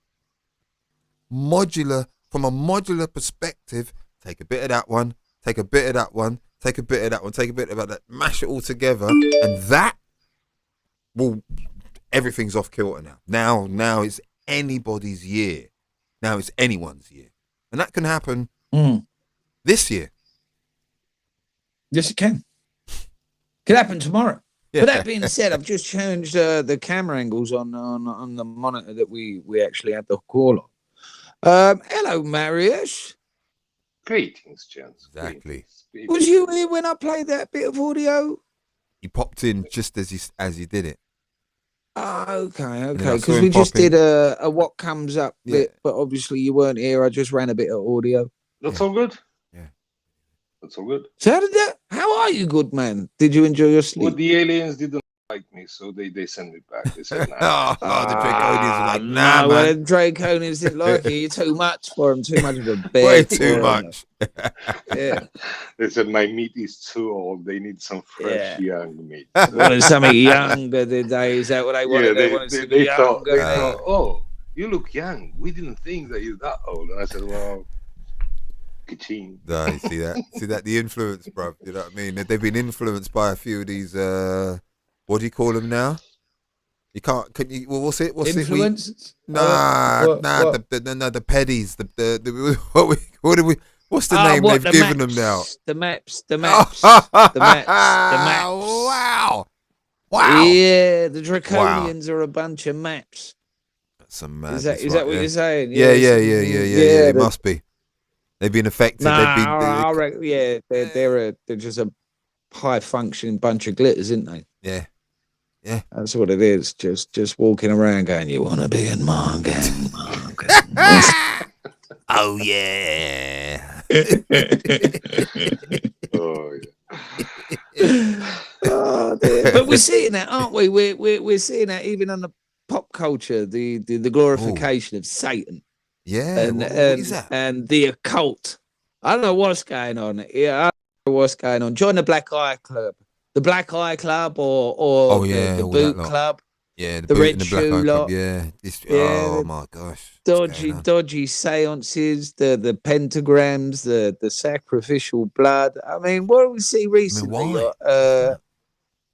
S2: from a modular perspective, take a bit of that one, take a bit of that one, take a bit of that one, take a bit of that, mash it all together, and that will, everything's off kilter now. Now it's anybody's year. Now it's anyone's year. And that can happen this year.
S1: Yes, it can. Could happen tomorrow.
S2: Yeah.
S1: But that being said, I've just changed the camera angles on the monitor that we actually had the call on. Hello, Marius.
S5: Greetings, gents.
S2: Exactly.
S5: Greetings.
S1: Was you here when I played that bit of audio?
S2: He popped in just as he did it.
S1: Oh, okay.
S2: I
S1: Because
S2: saw him
S1: we just
S2: pop in.
S1: did a what comes up bit,
S2: Yeah.
S1: but obviously you weren't here. I just ran a bit of audio.
S5: That's all good?
S2: Yeah.
S5: That's all good.
S1: So how are you, good man? Did you enjoy your sleep?
S5: Well, the aliens didn't like me, so they sent me back. They said, nah.
S2: The Draconians are like, nah,
S1: no, well,
S2: man.
S1: the Draconians didn't like you. You're too much for them. Too much of a bear.
S2: Way too
S1: for 'em.
S2: much.
S1: Yeah.
S5: They said, my meat is too old. They need some fresh, young meat.
S1: Wanted something younger, did they? Is that what they wanted?
S5: Yeah,
S1: they wanted something
S5: they thought,
S1: younger.
S5: oh, you look young. We didn't think that you're that old. And I said, well, ka-ching.
S2: No, you see that? The influence, bro. You know what I mean? They've been influenced by a few of these, what do you call them now? You can't, can you, well, what's it?
S1: Influence?
S2: The peddies, what's the name they've given them now?
S1: The maps. The
S2: maps. Wow.
S1: Yeah, the Draconians are a bunch of maps.
S2: That's some madness.
S1: Is that what you're saying?
S2: Yeah. It must be. They've been affected.
S1: I reckon, they're just a high functioning bunch of glitters, isn't they?
S2: Yeah.
S1: That's what it is. Just walking around going, you want to be in my gang?
S2: Oh yeah.
S5: Oh, yeah.
S1: Oh, dear. But we're seeing that, aren't we? We're seeing that even on the pop culture, the glorification of Satan.
S2: Yeah. What is that?
S1: And the occult. I don't know what's going on. Yeah, I don't know what's going on. Join the Black Eye Club. The Black Eye Club or the Boot Club.
S2: Yeah, the
S1: Red
S2: boot and the Black
S1: Shoe
S2: Eye
S1: lot.
S2: Club. Yeah.
S1: Yeah,
S2: my gosh.
S1: Dodgy seances, the pentagrams, the sacrificial blood. I mean, what do we see recently?
S2: why?
S1: The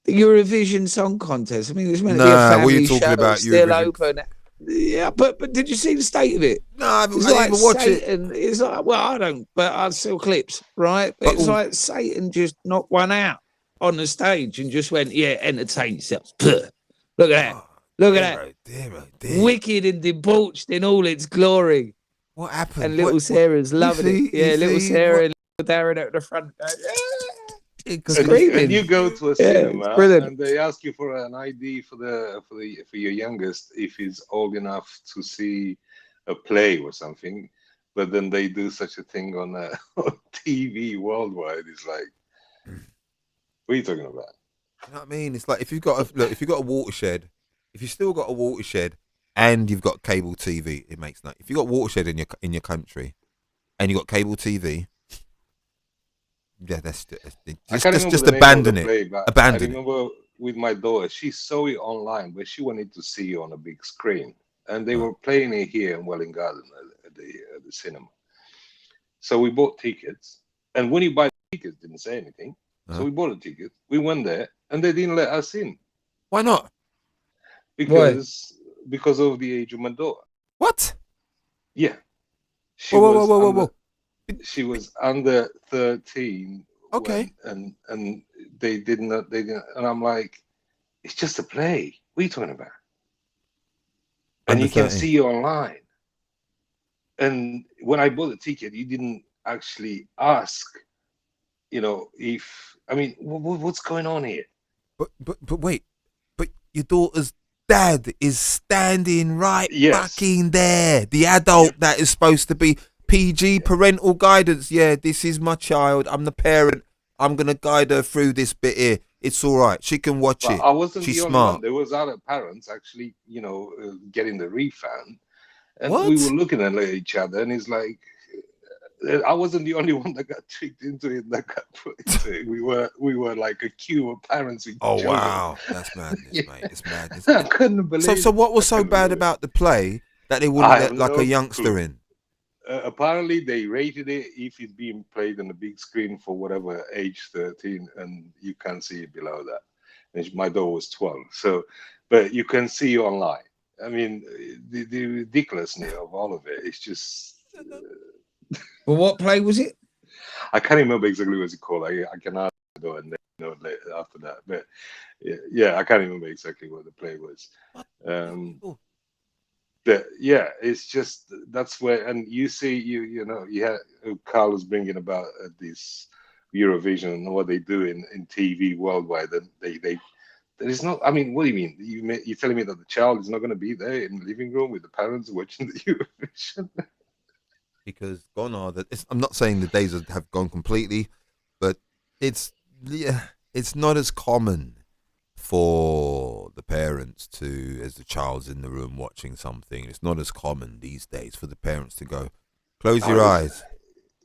S1: Eurovision Song Contest. I mean, it's meant to be a
S2: Nah,
S1: family
S2: what are you talking
S1: show.
S2: about,
S1: It's still
S2: Eurovision?
S1: open. Yeah, but did you see the state of it?
S2: No, I
S1: It's
S2: didn't
S1: like
S2: even watch it.
S1: Satan. It's like, well, I don't, but I saw clips, right? But it's like Satan just knocked one out on the stage and just went, yeah, entertain yourselves. Look at that. Look at that.
S2: Dear.
S1: Wicked and debauched in all its glory.
S2: What happened?
S1: And little Sarah's loving it. Yeah, little Sarah and little Darren at the front.
S5: And you go to a cinema
S1: brilliant.
S5: and they ask you for an ID for your youngest if he's old enough to see a play or something, but then they do such a thing on TV worldwide. It's like, what are you talking about?
S2: You know what I mean? It's like if you've got a watershed, if you still got a watershed and you've got cable TV, it makes no. If you got watershed in your country and you got cable TV. Yeah, just abandon it. Abandon
S5: I remember with my daughter, she saw it online, but she wanted to see it on a big screen, and they were playing it here in Welling Garden at the cinema. So we bought tickets, and when you buy tickets, didn't say anything. So we bought a ticket. We went there, and they didn't let us in.
S2: Why not?
S5: Because of the age of my daughter.
S2: What?
S5: Yeah.
S2: Whoa.
S5: She was under 13.
S2: Okay.
S5: And they didn't, and I'm like, it's just a play. What are you talking about? and
S2: Under
S5: you can
S2: 13.
S5: see online. And when I bought the ticket, you didn't actually ask, if I mean, what's going on here?
S2: But wait, but your daughter's dad is standing right
S5: Yes.
S2: fucking there. The adult that is supposed to be PG parental guidance. Yeah, this is my child. I'm the parent. I'm gonna guide her through this bit here. It's all right. She can watch
S5: But
S2: it.
S5: I wasn't
S2: She's
S5: the only
S2: smart.
S5: one. There was other parents actually, getting the refund, and
S2: What?
S5: we were looking at each other, and it's like, I wasn't the only one that got tricked into it. That got put into it. We were like a queue of parents with
S2: Oh
S5: children.
S2: wow, that's madness,
S5: Yeah.
S2: mate. It's madness.
S5: I couldn't believe.
S2: So what was
S5: I
S2: so
S5: couldn't
S2: bad
S5: believe it.
S2: about the play that they wouldn't
S5: I have
S2: let like
S5: no
S2: a youngster
S5: clue.
S2: in?
S5: Apparently, they rated it if it's being played on the big screen for whatever age 13, and you can't see it below that. And my daughter was 12, so but you can see online. I mean, the ridiculousness of all of it is just.
S1: Well, what play was it?
S5: I can't remember exactly what it's called. I can ask my daughter and then later after that. But yeah, I can't remember exactly what the play was. Yeah, it's just that's where, and you see, you had Carl was bringing about this Eurovision and what they do in TV worldwide, and they there is not. I mean, what do you mean? You're telling me that the child is not going to be there in the living room with the parents watching the Eurovision?
S2: Because gone are the. I'm not saying the days have gone completely, but it's not as common for the parents to, as the child's in the room watching something. It's not as common these days for the parents to go, close your eyes,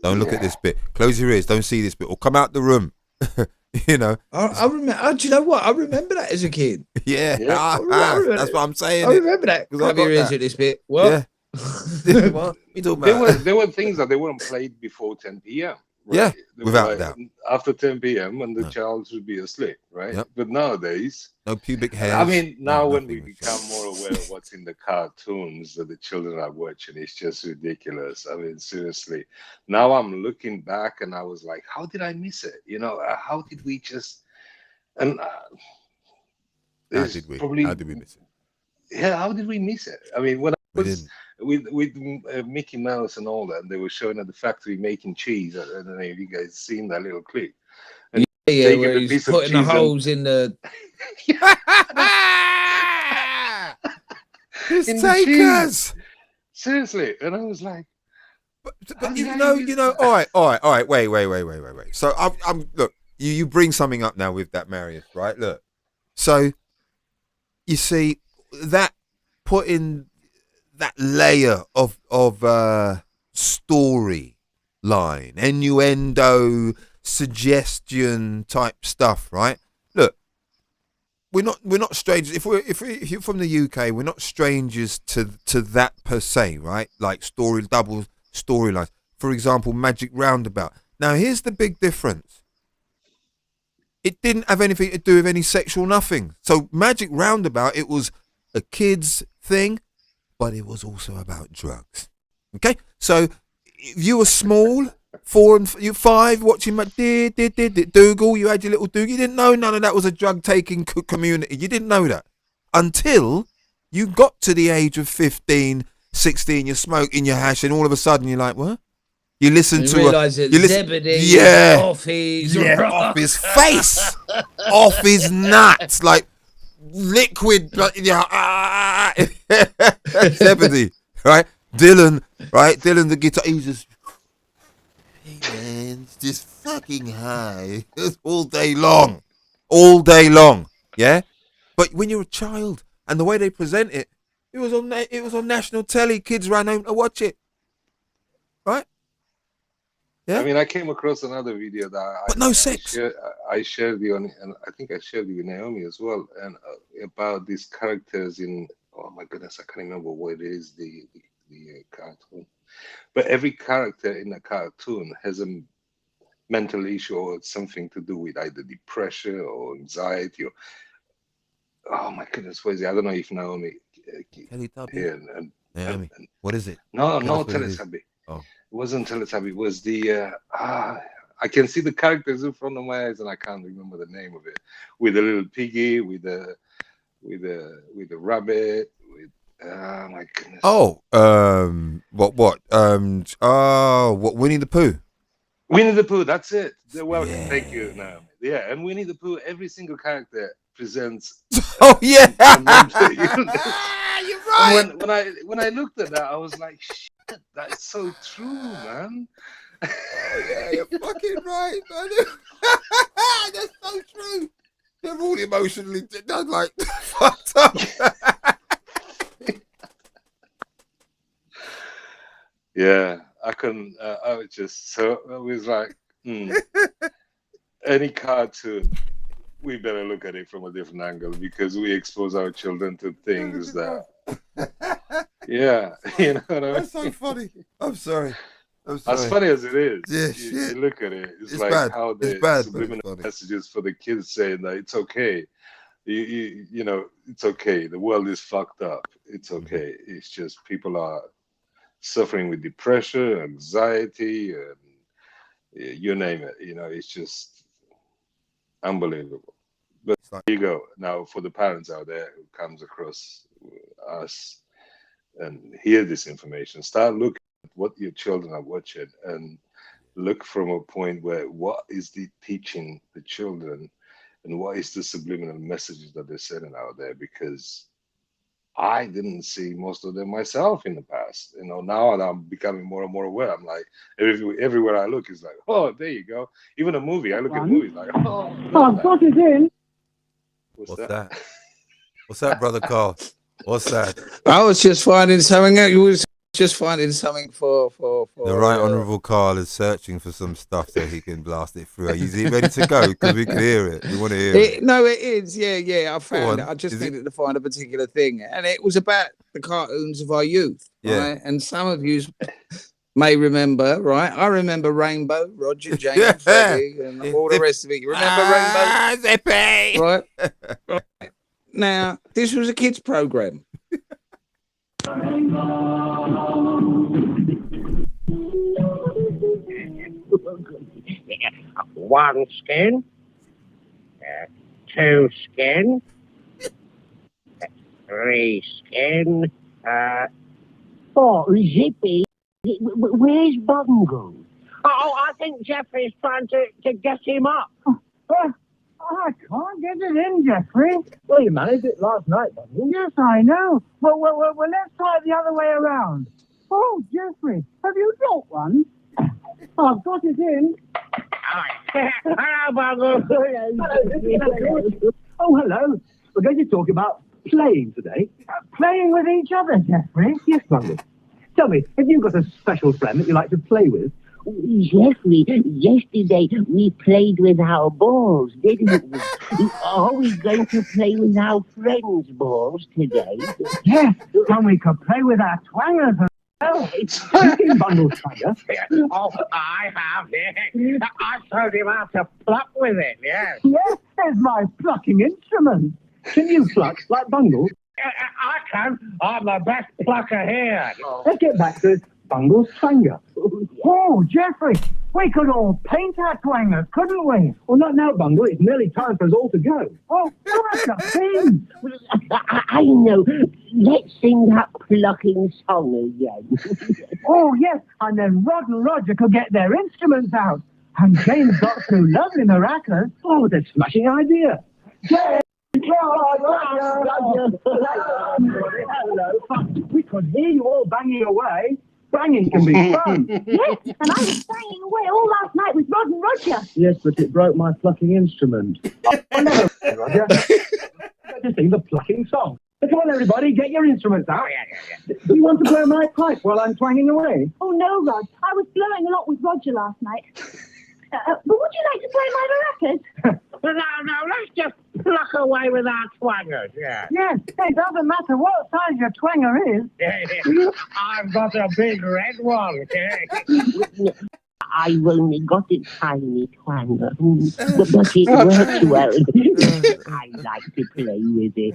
S2: don't look at this bit, close your ears, don't see this bit, or come out the room.
S1: I remember. Do you know what? I remember that as a kid.
S2: Yeah.
S1: I remember
S2: That's what I'm saying.
S1: I remember that. Cover your ears at this bit. What?
S2: Yeah. What you talking about?
S5: There were things that they weren't played before 10 p.m. Right?
S2: Yeah,
S5: They
S2: without
S5: were
S2: doubt.
S5: After 10 p.m. and the child should be asleep, right?
S2: Yep.
S5: But nowadays,
S2: No pubic hairs.
S5: I mean, now when we
S2: nothing.
S5: become more aware of what's in the cartoons that the children are watching, it's just ridiculous. I mean, seriously. Now I'm looking back and I was like, how did I miss it? How did we just? And
S2: How did we miss it?
S5: Yeah, how did we miss it? I mean, when I
S2: We
S5: was
S2: didn't.
S5: with Mickey Mouse and all that, and they were showing at the factory making cheese. I don't know if you guys seen that little clip. And
S1: Yeah,
S5: taking
S1: where
S5: a
S1: he's
S5: piece of
S1: putting the
S5: cheese and-
S1: holes in the.
S2: Piss
S5: in the
S2: takers.
S5: Seriously, and I was like,
S2: But
S5: How
S2: you
S5: did I
S2: know,
S5: miss
S2: all
S5: that?
S2: right. Wait. So I'm look. You bring something up now with that Marius, right? Look. So you see that putting that layer of story line, innuendo, suggestion type stuff, right? Look, we're not strangers. If you're from the UK, we're not strangers to that per se, right? Like double storylines. For example, Magic Roundabout. Now here's the big difference. It didn't have anything to do with any sexual nothing. So Magic Roundabout, it was a kid's thing, but it was also about drugs. Okay, so if you were small, 4 and 5, watching Dougal, you had your little Dougal. You didn't know none of that was a drug taking community. You didn't know that until you got to the age of 15, 16. You're smoking your hash, and all of a sudden you're like, what? You listen to
S1: realise that Zebedee off his
S2: face, off his nuts, like liquid, like, Zebedee, right? Dylan, the guitar, he's just, hey man, it's just fucking high all day long, yeah. But when you're a child, and the way they present it, it was on national telly. Kids ran home to watch it, right? Yeah.
S5: I mean, I came across another video that
S2: But no sex.
S5: I shared you on, and I think I shared you with Naomi as well, and about these characters in. Oh my goodness, I can't remember what it is. The cartoon, but every character in a cartoon has a mental issue or something to do with either depression or anxiety or. Oh my goodness, what is it? I don't know if Naomi.
S2: Naomi, what is it?
S5: No,
S2: Tell us what it is.
S5: Teletubby.
S2: Oh.
S5: It wasn't Teletubby. It was the I can see the characters in front of my eyes, and I can't remember the name of it. With a little piggy, with a rabbit, with Oh my goodness.
S2: Oh, what? What? Winnie the Pooh.
S5: Winnie the Pooh, that's it. Well,
S2: Yeah.
S5: thank you, Naomi. Yeah, and Winnie the Pooh, every single character presents.
S2: Oh yeah.
S5: And
S2: You're right.
S5: when I looked at that, I was like, shit, that's so true, man.
S2: Oh yeah, you're fucking right, man. That's so true. They're all emotionally done, like fucked up.
S5: Yeah, I couldn't. I was just so. I was like, any cartoon, we better look at it from a different angle because we expose our children to things that. Yeah, you know what I mean?
S2: That's so funny. I'm sorry.
S5: As funny as it is,
S2: Yeah,
S5: you look at it, it's like
S2: bad.
S5: how the subliminal messages for the kids saying that it's okay. You know, it's okay. The world is fucked up. It's okay. It's just people are suffering with depression, anxiety, and you name it. You know, it's just unbelievable. But there you go. Now, for the parents out there who comes across us and hear this information, start looking at what your children are watching and look from a point where what is the teaching the children and what is the subliminal messages that they're sending out there, because I didn't see most of them myself in the past. You know, now that I'm becoming more and more aware, I'm like, everywhere I look is like, oh, there you go. Even a movie, I look at movies like, oh,
S6: what is in?
S2: What's that? What's that, brother Carl? What's that?
S1: I was just finding something out. You was just finding something for
S2: The Right Honourable Carl is searching for some stuff so he can blast it through. Is he ready to go? Because we can hear it. We want to hear it.
S1: No, it is. Yeah. I found it. I just
S2: Is
S1: needed to find a particular thing. And it was about the cartoons of our youth.
S2: Yeah.
S1: Right? And some of you may remember, right? I remember Rainbow, Roger, James,
S2: Yeah.
S1: Freddie, and all the rest of it. You remember Rainbow?
S2: Zippy!
S1: Right? Now, this was a kids' program.
S6: One skin, two skin, three skin, four. Zippy, where's Bungle? Oh, I think Jeffrey's trying to get him up. I can't get it in, Jeffrey. Well, you managed it last night, Bungle. Yes, I know. Well, let's try it the other way around. Oh, Jeffrey, have you got one? I've got it in. Hello, Bungle. Oh, hello. We're going to talk about playing today. Playing with each other, Jeffrey? Yes, Bungle. Tell me, have you got a special friend that you like to play with?
S7: Jeffrey, yesterday we played with our balls, didn't we? Are we going to play with our friends' balls today?
S6: Yes, and we could play with our twangers as well. You can Bungle twanger. Oh, I have, yeah. I showed him how to pluck with it, yes. Yes, there's my plucking instrument. Can you pluck like Bungle? I can. I'm the best plucker here. Let's get back to Bungle's twanger. Oh, Jeffrey, we could all paint our twangers, couldn't we? Well, not now, Bungle. It's nearly time for us all to go. Oh, that's a thing.
S7: I know. Let's sing that plucking song again.
S6: Oh, yes, and then Rod and Roger could get their instruments out. And Jane's got some lovely maracas. Oh, that's a smashing idea. Jane! Hello. We could hear you all banging away. Banging can be fun.
S8: Yes, and I was banging away all last night with Rod and Roger.
S6: Yes, but it broke my plucking instrument. I never, Roger. Just sing the plucking song. Come on, everybody, get your instruments out. Do you want to blow my pipe while I'm twanging away?
S8: Oh, no, Rod. I was blowing a lot with Roger last night. But would you like to play my maracas?
S6: No, let's just pluck away with our twangers, yeah. Yes, it doesn't matter what size your twanger is. I've got a big red one.
S7: I've only got a tiny twanger, but it works well. I like to play with it.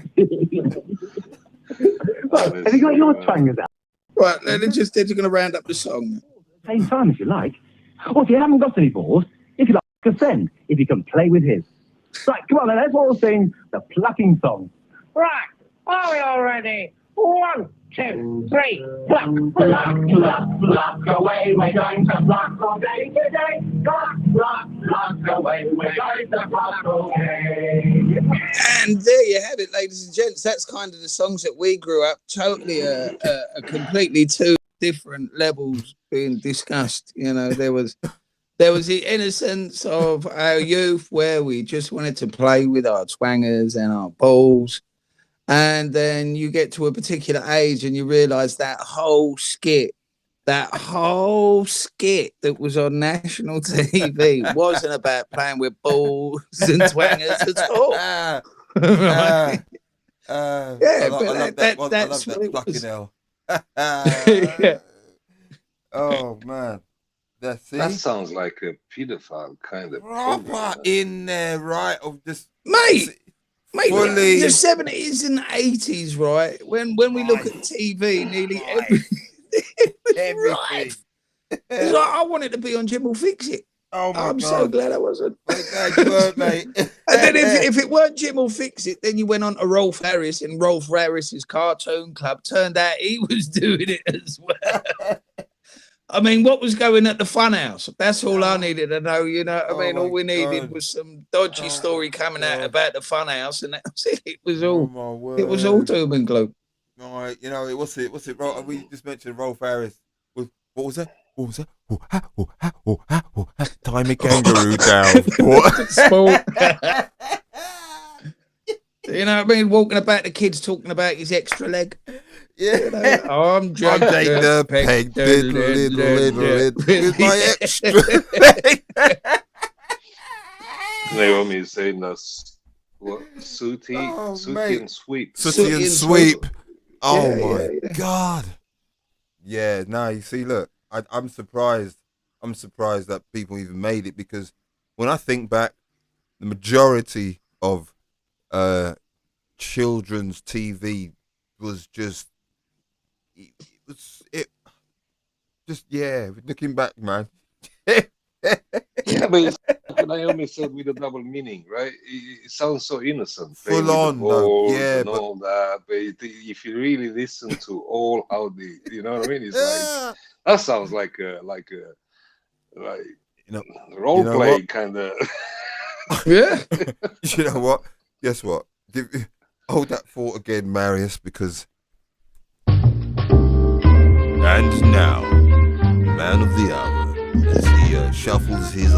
S6: Have you got your twangers out?
S1: Right, they're going to round up the song.
S6: Same time if you like. Or if you haven't got any balls, if you like a friend, if you can play with his. Right, come on then, let's all sing the plucking song. Right, are we all ready? 1, 2, 3, pluck, pluck, pluck, pluck away. We're going to pluck all day today. Pluck, pluck, pluck away. We're going to pluck all day.
S1: And there you have it, ladies and gents. That's kind of the songs that we grew up. Totally a completely two different levels being discussed. You know, there was the innocence of our youth where we just wanted to play with our twangers and our balls. And then you get to a particular age and you realize that whole skit that was on national TV wasn't about playing with balls and twangers at all. Right?
S2: I love that fucking hell.
S1: Yeah.
S2: Oh man,
S5: That sounds like a pedophile kind of
S2: proper
S5: program.
S2: in there, right? Of just
S1: Mate,
S2: fully
S1: the 70s and 80s, right? When we look at TV, nearly everything.
S2: everything.
S1: It's like, I wanted to be on Jim Will Fix It.
S2: Oh my
S1: I'm
S2: God.
S1: so glad I wasn't.
S2: Glad you weren't, mate.
S1: And then if it weren't Jim Will Fix It, then you went on to Rolf Harris in Rolf Harris's Cartoon Club. Turned out he was doing it as well. I mean, what was going at the Funhouse? That's all I needed to know. You know what I mean? All we needed was some dodgy story coming out about the Funhouse, and that was it. It was all doom and gloom.
S2: All right, you know, what's it? We just mentioned Rolf Harris. What was that? Time a kangaroo down.
S1: You know what I mean? Walking about, the kids talking about his extra leg.
S2: Yeah.
S1: You know, I'm Jake
S2: the peg, little with my extra leg.
S5: Naomi is saying that's what? Sooty and Sweep.
S2: Sooty and Sweep. Oh my God. Yeah, no, you see, look, I'm surprised. I'm surprised that people even made it, because when I think back, the majority of children's TV was just looking back, man.
S5: Yeah, but it's like Naomi said, with a double meaning, right? It sounds so innocent.
S2: Full on, no, yeah,
S5: and all that. But if you really listen to all how the, you know what I mean? It's like, that sounds like role play kind of.
S1: Yeah.
S2: You know what? Guess what? Hold that thought again, Marius, because. And now, the man of the hour, as he shuffles his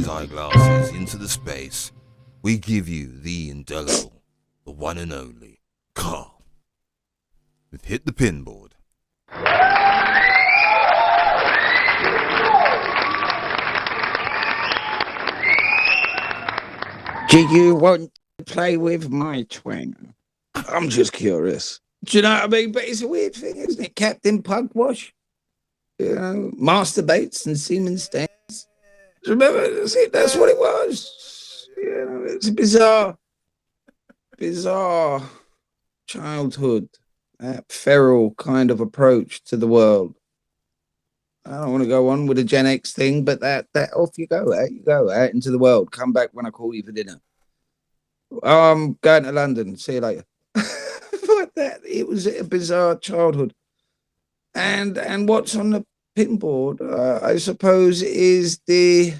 S2: eyeglasses into the space, we give you the indelible, the one and only, Carl, with Hit the Pinboard.
S1: Do you want to play with my twang? I'm just curious. Do you know what I mean? But it's a weird thing, isn't it? Captain Pugwash, you know, masturbates and semen stains. Remember, that's what it was. You know, it's a bizarre childhood, that feral kind of approach to the world. I don't want to go on with a Gen X thing, but that off you go, you go out into the world. Come back when I call you for dinner. I'm going to London. See you later. But it was a bizarre childhood. And what's on the pinboard, I suppose, is the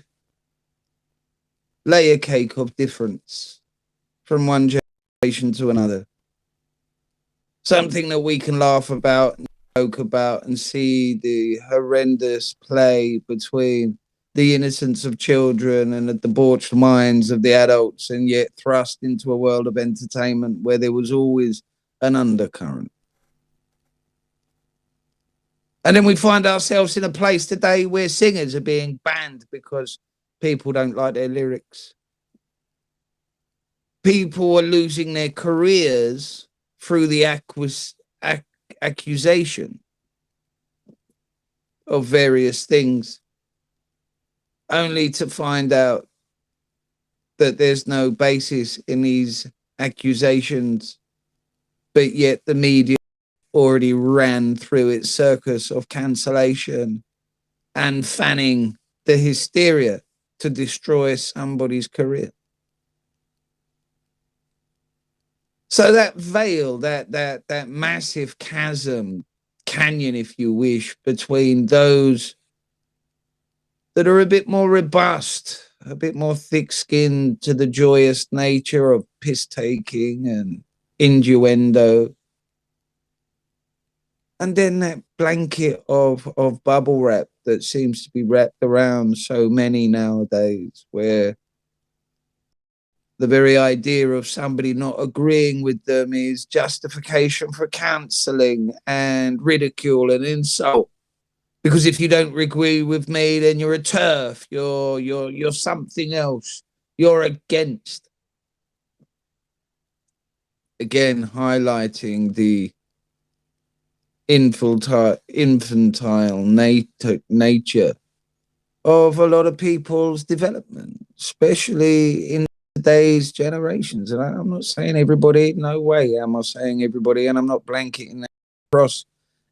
S1: layer cake of difference from one generation to another. Something that we can laugh about, joke about, and see the horrendous play between the innocence of children and the debauched minds of the adults, and yet thrust into a world of entertainment where there was always an undercurrent. And then we find ourselves in a place today where singers are being banned because people don't like their lyrics. People are losing their careers through the accusation of various things, only to find out that there's no basis in these accusations, but yet the media already ran through its circus of cancellation and fanning the hysteria to destroy somebody's career. So that veil, that massive canyon, if you wish, between those that are a bit more robust, a bit more thick-skinned to the joyous nature of piss-taking and innuendo, and then that blanket of bubble wrap that seems to be wrapped around so many nowadays, where the very idea of somebody not agreeing with them is justification for cancelling and ridicule and insult. Because if you don't agree with me, then you're a turf. You're something else. You're against. Again, highlighting the infantile nature of a lot of people's development, especially in today's generations. And I'm not saying everybody, no way am I saying everybody, and I'm not blanketing that across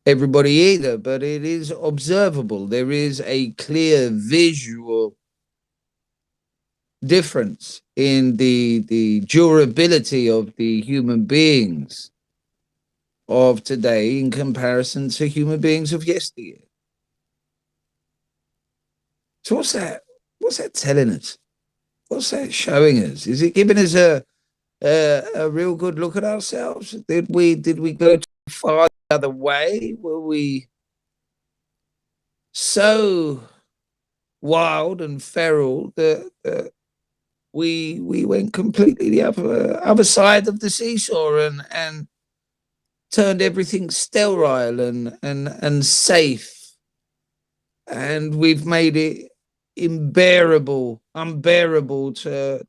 S1: everybody either, but it is observable. There is a clear visual difference in the durability of the human beings of today in comparison to human beings of yesteryear. So what's that telling us? What's that showing us? Is it giving us a real good look at ourselves? Did we go too far the other way? Were we so wild and feral that we went completely the other side of the seesaw and turned everything sterile and safe, and we've made it unbearable to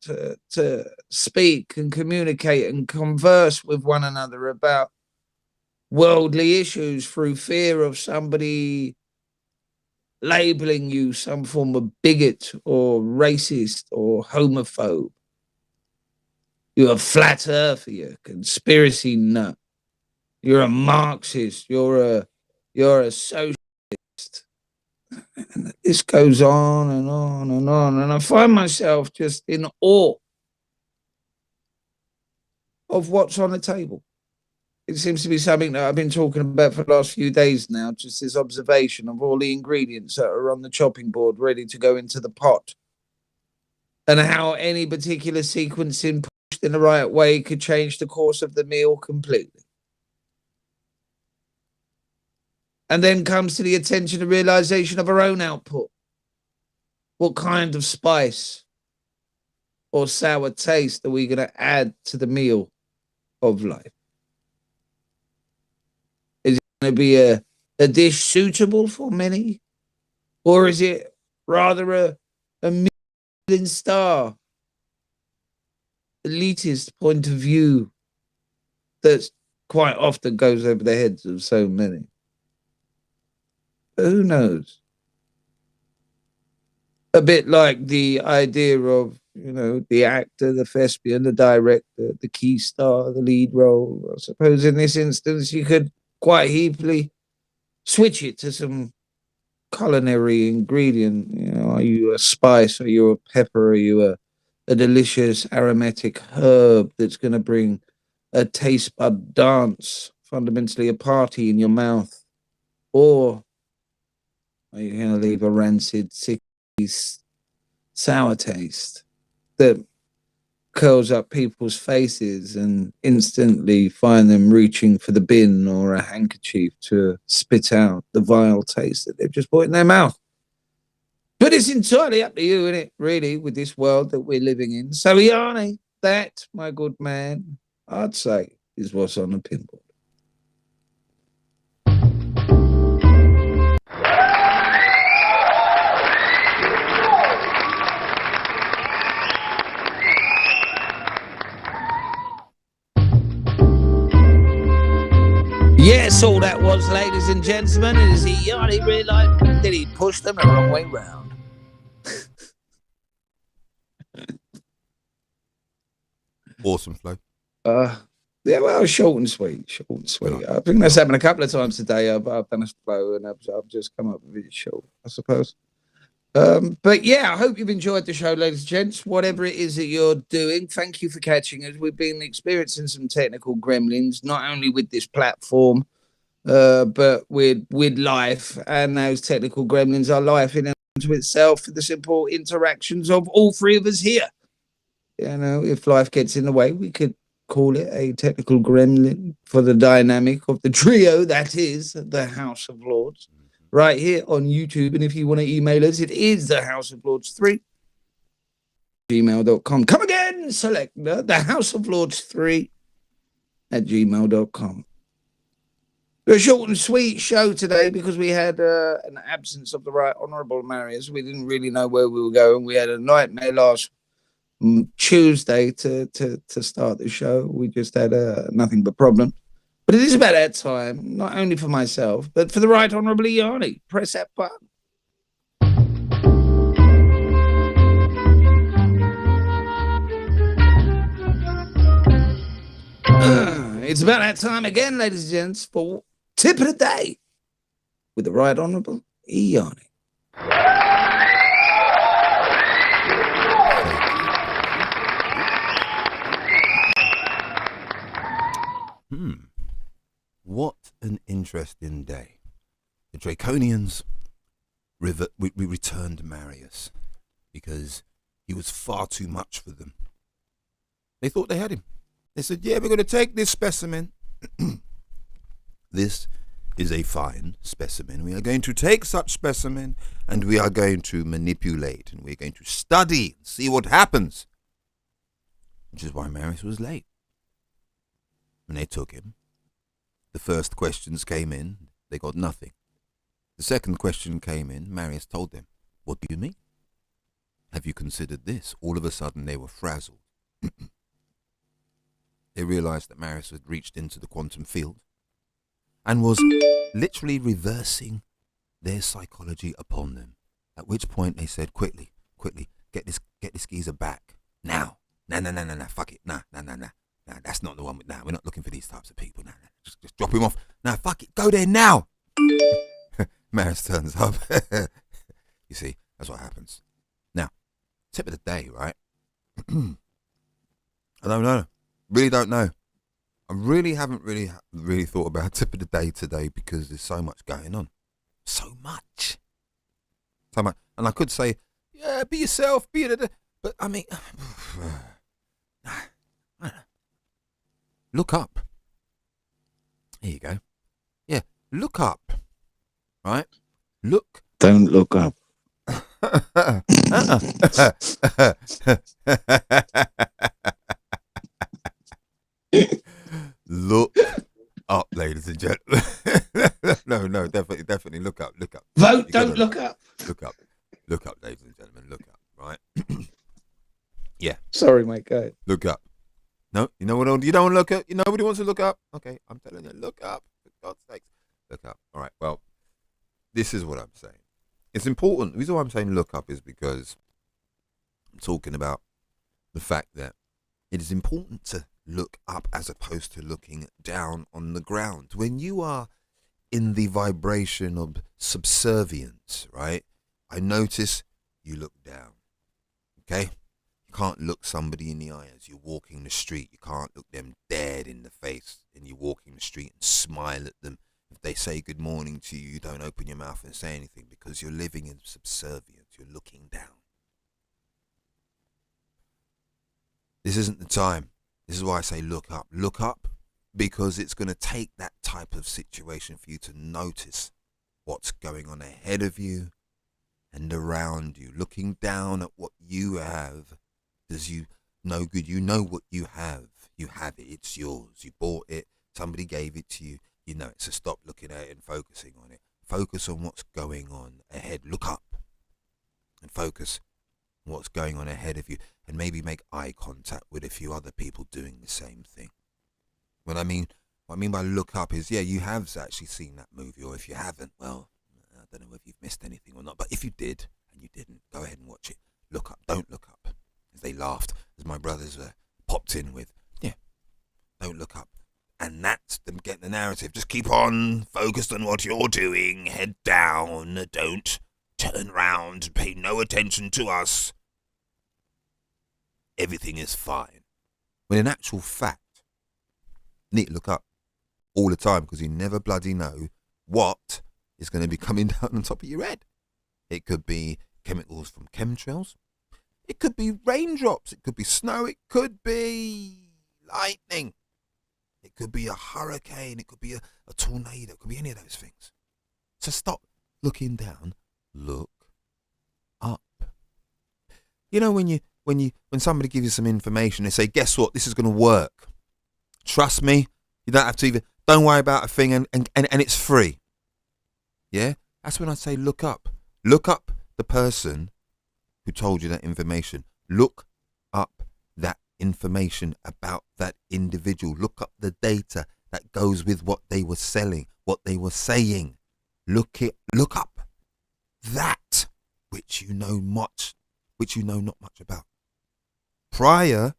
S1: speak and communicate and converse with one another about worldly issues through fear of somebody labeling you some form of bigot or racist or homophobe. You're a flat earther, you're a conspiracy nut, you're a Marxist, you're a socialist. And this goes on and on and on, and I find myself just in awe of what's on the table. It seems to be something that I've been talking about for the last few days now, just this observation of all the ingredients that are on the chopping board ready to go into the pot, and how any particular sequencing pushed in the right way could change the course of the meal completely. And then comes to the attention and realization of our own output. What kind of spice or sour taste are we going to add to the meal of life? Is it going to be a dish suitable for many? Or is it rather a Michelin star, elitist point of view that quite often goes over the heads of so many? Who knows? A bit like the idea of, the actor, the thespian, the director, the key star, the lead role. I suppose in this instance, you could quite easily switch it to some culinary ingredient. Are you a spice? Are you a pepper? Are you a delicious aromatic herb that's going to bring a taste bud dance, fundamentally a party in your mouth? Or are you going to leave a rancid, sickly, sour taste that curls up people's faces and instantly find them reaching for the bin or a handkerchief to spit out the vile taste that they've just put in their mouth? But it's entirely up to you, isn't it, really, with this world that we're living in? So, Yanni, that, my good man, I'd say is what's on the pinboard. Yes, all that was, ladies and gentlemen, is he Yanni realised that he pushed them the wrong way round.
S2: Awesome flow.
S1: Yeah, well, short and sweet. I think that's happened a couple of times today. I've done a flow and I've just come up with it short, I suppose. But yeah, I hope you've enjoyed the show, ladies and gents. Whatever it is that you're doing, thank you for catching us. We've been experiencing some technical gremlins, not only with this platform, but with life. And those technical gremlins are life in and to itself for the simple interactions of all three of us here. You know, if life gets in the way, we could call it a technical gremlin for the dynamic of the trio that is the House of Lords. Right here on YouTube. And if you want to email us, it is the House of Lords 3 gmail.com. Come again, selector, the House of Lords 3 at gmail.com. A short and sweet show today because we had an absence of the Right Honourable Marius. We didn't really know where we were going. We had a nightmare last Tuesday to start the show. We just had nothing but problems. But it is about that time, not only for myself, but for the Right Honourable Yanni. Press that button. It's about that time again, ladies and gents, for Tip of the Day with the Right Honourable Yanni.
S2: What an interesting day. The Draconians we returned Marius because he was far too much for them. They thought they had him. They said, yeah, we're going to take this specimen. This is a fine specimen. We are going to take such specimen and we are going to manipulate and we're going to study and see what happens. Which is why Marius was late. When they took him, the first questions came in, they got nothing. The second question came in, Marius told them, what do you mean? Have you considered this? All of a sudden they were frazzled. They realized that Marius had reached into the quantum field and was literally reversing their psychology upon them. At which point they said, quickly, get this geezer back. Now. Nah, fuck it. Nah, that's not the one. Nah, we're not looking for these types of people. Nah. Just drop him off. Nah, fuck it. Go there now. Marius turns up. You see, that's what happens. Now, tip of the day, right? I don't know. Really don't know. I really haven't really thought about tip of the day today because there's so much going on. So much. And I could say, yeah, be yourself, but I mean, look up. There you go. Yeah, look up. Right? Look.
S3: Don't look up.
S2: Look up, ladies and gentlemen. No, definitely look up.
S1: Vote, don't look up.
S2: Look up, ladies and gentlemen, look up, right? Yeah.
S1: Sorry, mate, go ahead.
S2: Look up. No, you know what? You don't look up. Nobody wants to look up. Okay, I'm telling you, look up. For God's sake, look up. All right. Well, this is what I'm saying. It's important. The reason why I'm saying look up is because I'm talking about the fact that it is important to look up as opposed to looking down on the ground. When you are in the vibration of subservience, right? I notice you look down. Okay? You can't look somebody in the eye as you're walking the street. You can't look them dead in the face and you're walking the street and smile at them. If they say good morning to you, you don't open your mouth and say anything because you're living in subservience. You're looking down. This isn't the time. This is why I say look up. Look up because it's going to take that type of situation for you to notice what's going on ahead of you and around you. Looking down at what you have does you no good. You know what you have. You have it. It's yours. You bought it. Somebody gave it to you. You know it. So stop looking at it and focusing on it. Focus on what's going on ahead. Look up and focus on what's going on ahead of you. And maybe make eye contact with a few other people doing the same thing. What I mean by look up is, yeah, you have actually seen that movie, or if you haven't, well, I don't know if you've missed anything or not, but if you did and you didn't, go ahead and watch it. Look up, don't look up. As they laughed, as my brothers popped in with, yeah, don't look up. And that's them getting the narrative. Just keep on focused on what you're doing, head down, don't turn turn round, pay no attention to us. Everything is fine. When in actual fact, you need to look up all the time because you never bloody know what is going to be coming down on top of your head. It could be chemicals from chemtrails. It could be raindrops. It could be snow. It could be lightning. It could be a hurricane. It could be a tornado. It could be any of those things. So stop looking down. Look up. You know when somebody gives you some information, they say, guess what? This is going to work. Trust me. You don't have to even, don't worry about a thing and it's free. Yeah? That's when I say look up. Look up the person who told you that information. Look up that information about that individual. Look up the data that goes with what they were selling, what they were saying. Look up that which you know not much about. Prior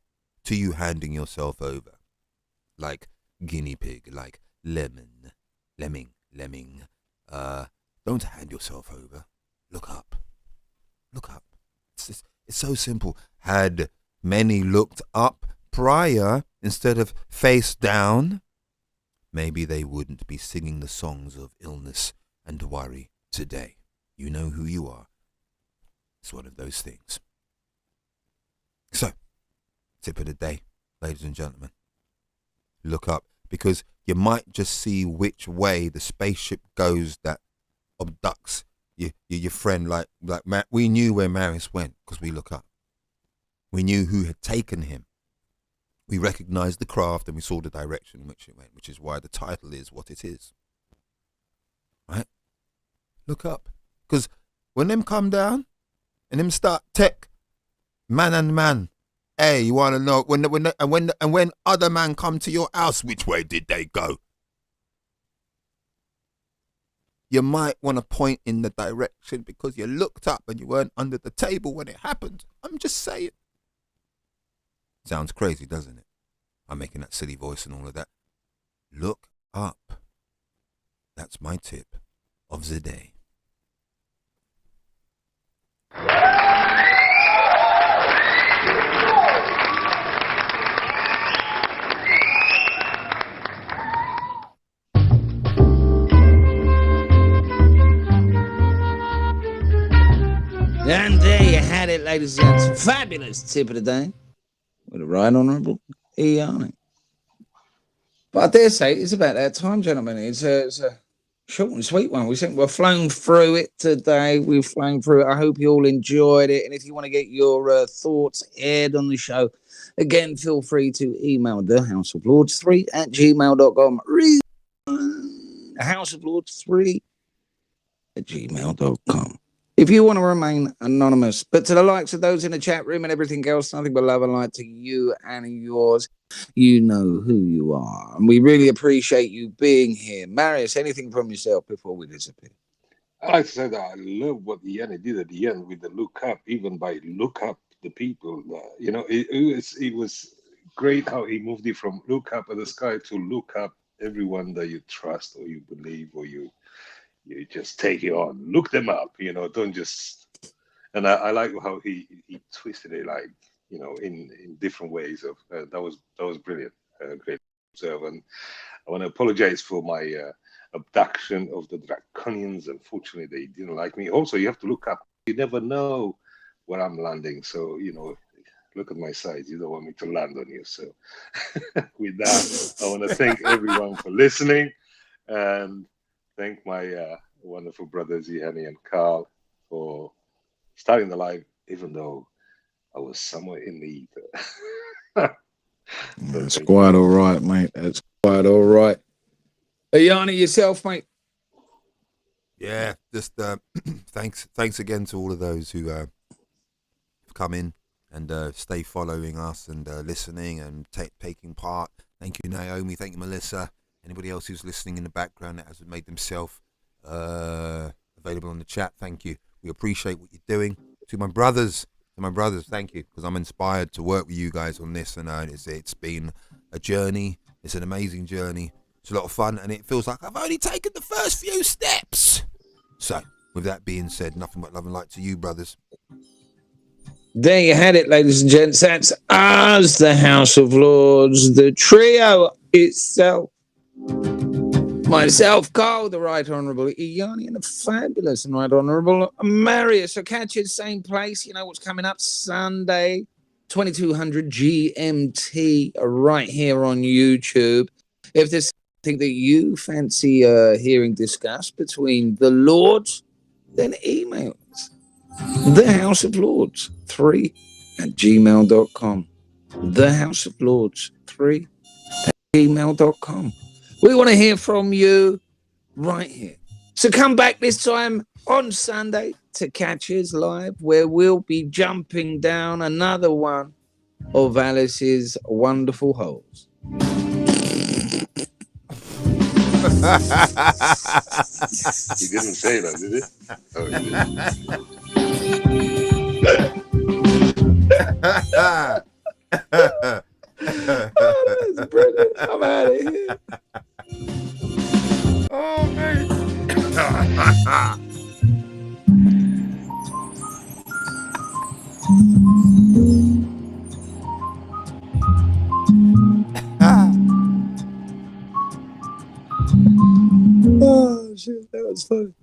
S2: to you handing yourself over, like guinea pig, like lemming. Don't hand yourself over. Look up. It's so simple. Had many looked up prior instead of face down, maybe they wouldn't be singing the songs of illness and worry today. You know who you are. It's one of those things. So, tip of the day, ladies and gentlemen. Look up, because you might just see which way the spaceship goes that abducts your friend. Like we knew where Marius went because we look up. We knew who had taken him. We recognized the craft and we saw the direction in which it went, which is why the title is what it is. Right? Look up. Because when them come down and them start tech, man and man, hey, you want to know when other man come to your house, which way did they go? You might want to point in the direction because you looked up and you weren't under the table when it happened. I'm just saying. Sounds crazy, doesn't it? I'm making that silly voice and all of that. Look up. That's my tip of the day.
S1: And there you had it, ladies and gents. Fabulous tip of the day with the Right Honourable Iani. But I dare say it's about that time, gentlemen. It's a short and sweet one. We think we've flown through it today. We've flown through it. I hope you all enjoyed it. And if you want to get your thoughts aired on the show, again, feel free to email thehouseoflords3@gmail.com. Houseoflords3@gmail.com. If you want to remain anonymous. But to the likes of those in the chat room and everything else, nothing but love and light to you and yours. You know who you are. And we really appreciate you being here. Marius, anything from yourself before we disappear?
S5: I said I love what Yanni did at the end with the look up, even by look up the people. It was great how he moved it from look up at the sky to look up everyone that you trust or you believe or you just take it on. Look them up, don't just. And I like how he twisted it, like, in different ways. That was brilliant, great to observe. And I want to apologize for my abduction of the Draconians. Unfortunately, they didn't like me. Also, you have to look up. You never know where I'm landing. So, look at my size. You don't want me to land on you. So with that, I want to thank everyone for listening and thank my wonderful brothers, Ihani and Carl, for starting the live, even though I was somewhere in the ether.
S1: That's quite all right, mate. That's quite all right. Yanni, yourself, mate.
S2: Yeah, just thanks again to all of those who have come in and stay following us and listening and taking part. Thank you, Naomi. Thank you, Melissa. Anybody else who's listening in the background that has made themselves available on the chat, thank you. We appreciate what you're doing. To my brothers, thank you, because I'm inspired to work with you guys on this, and it's been a journey. It's an amazing journey. It's a lot of fun, and it feels like I've only taken the first few steps. So, with that being said, nothing but love and light to you, brothers.
S1: There you had it, ladies and gents. That's us, the House of Lords, the trio itself. Myself, Carl, the Right Honourable Iani, and the fabulous and Right Honourable Marius. So catch you same place. You know what's coming up Sunday, 2200 GMT, right here on YouTube. If there's something that you fancy hearing discussed between the Lords, then email us. The House of Lords 3 at gmail.com. The House of Lords 3 at gmail.com. We want to hear from you right here. So come back this time on Sunday to catch us live, where we'll be jumping down another one of Alice's wonderful holes.
S5: He didn't say that, did he? Oh, he did.
S1: Oh, that's brilliant. I'm out of here.
S2: Oh, man.
S1: Oh, shit, that was funny.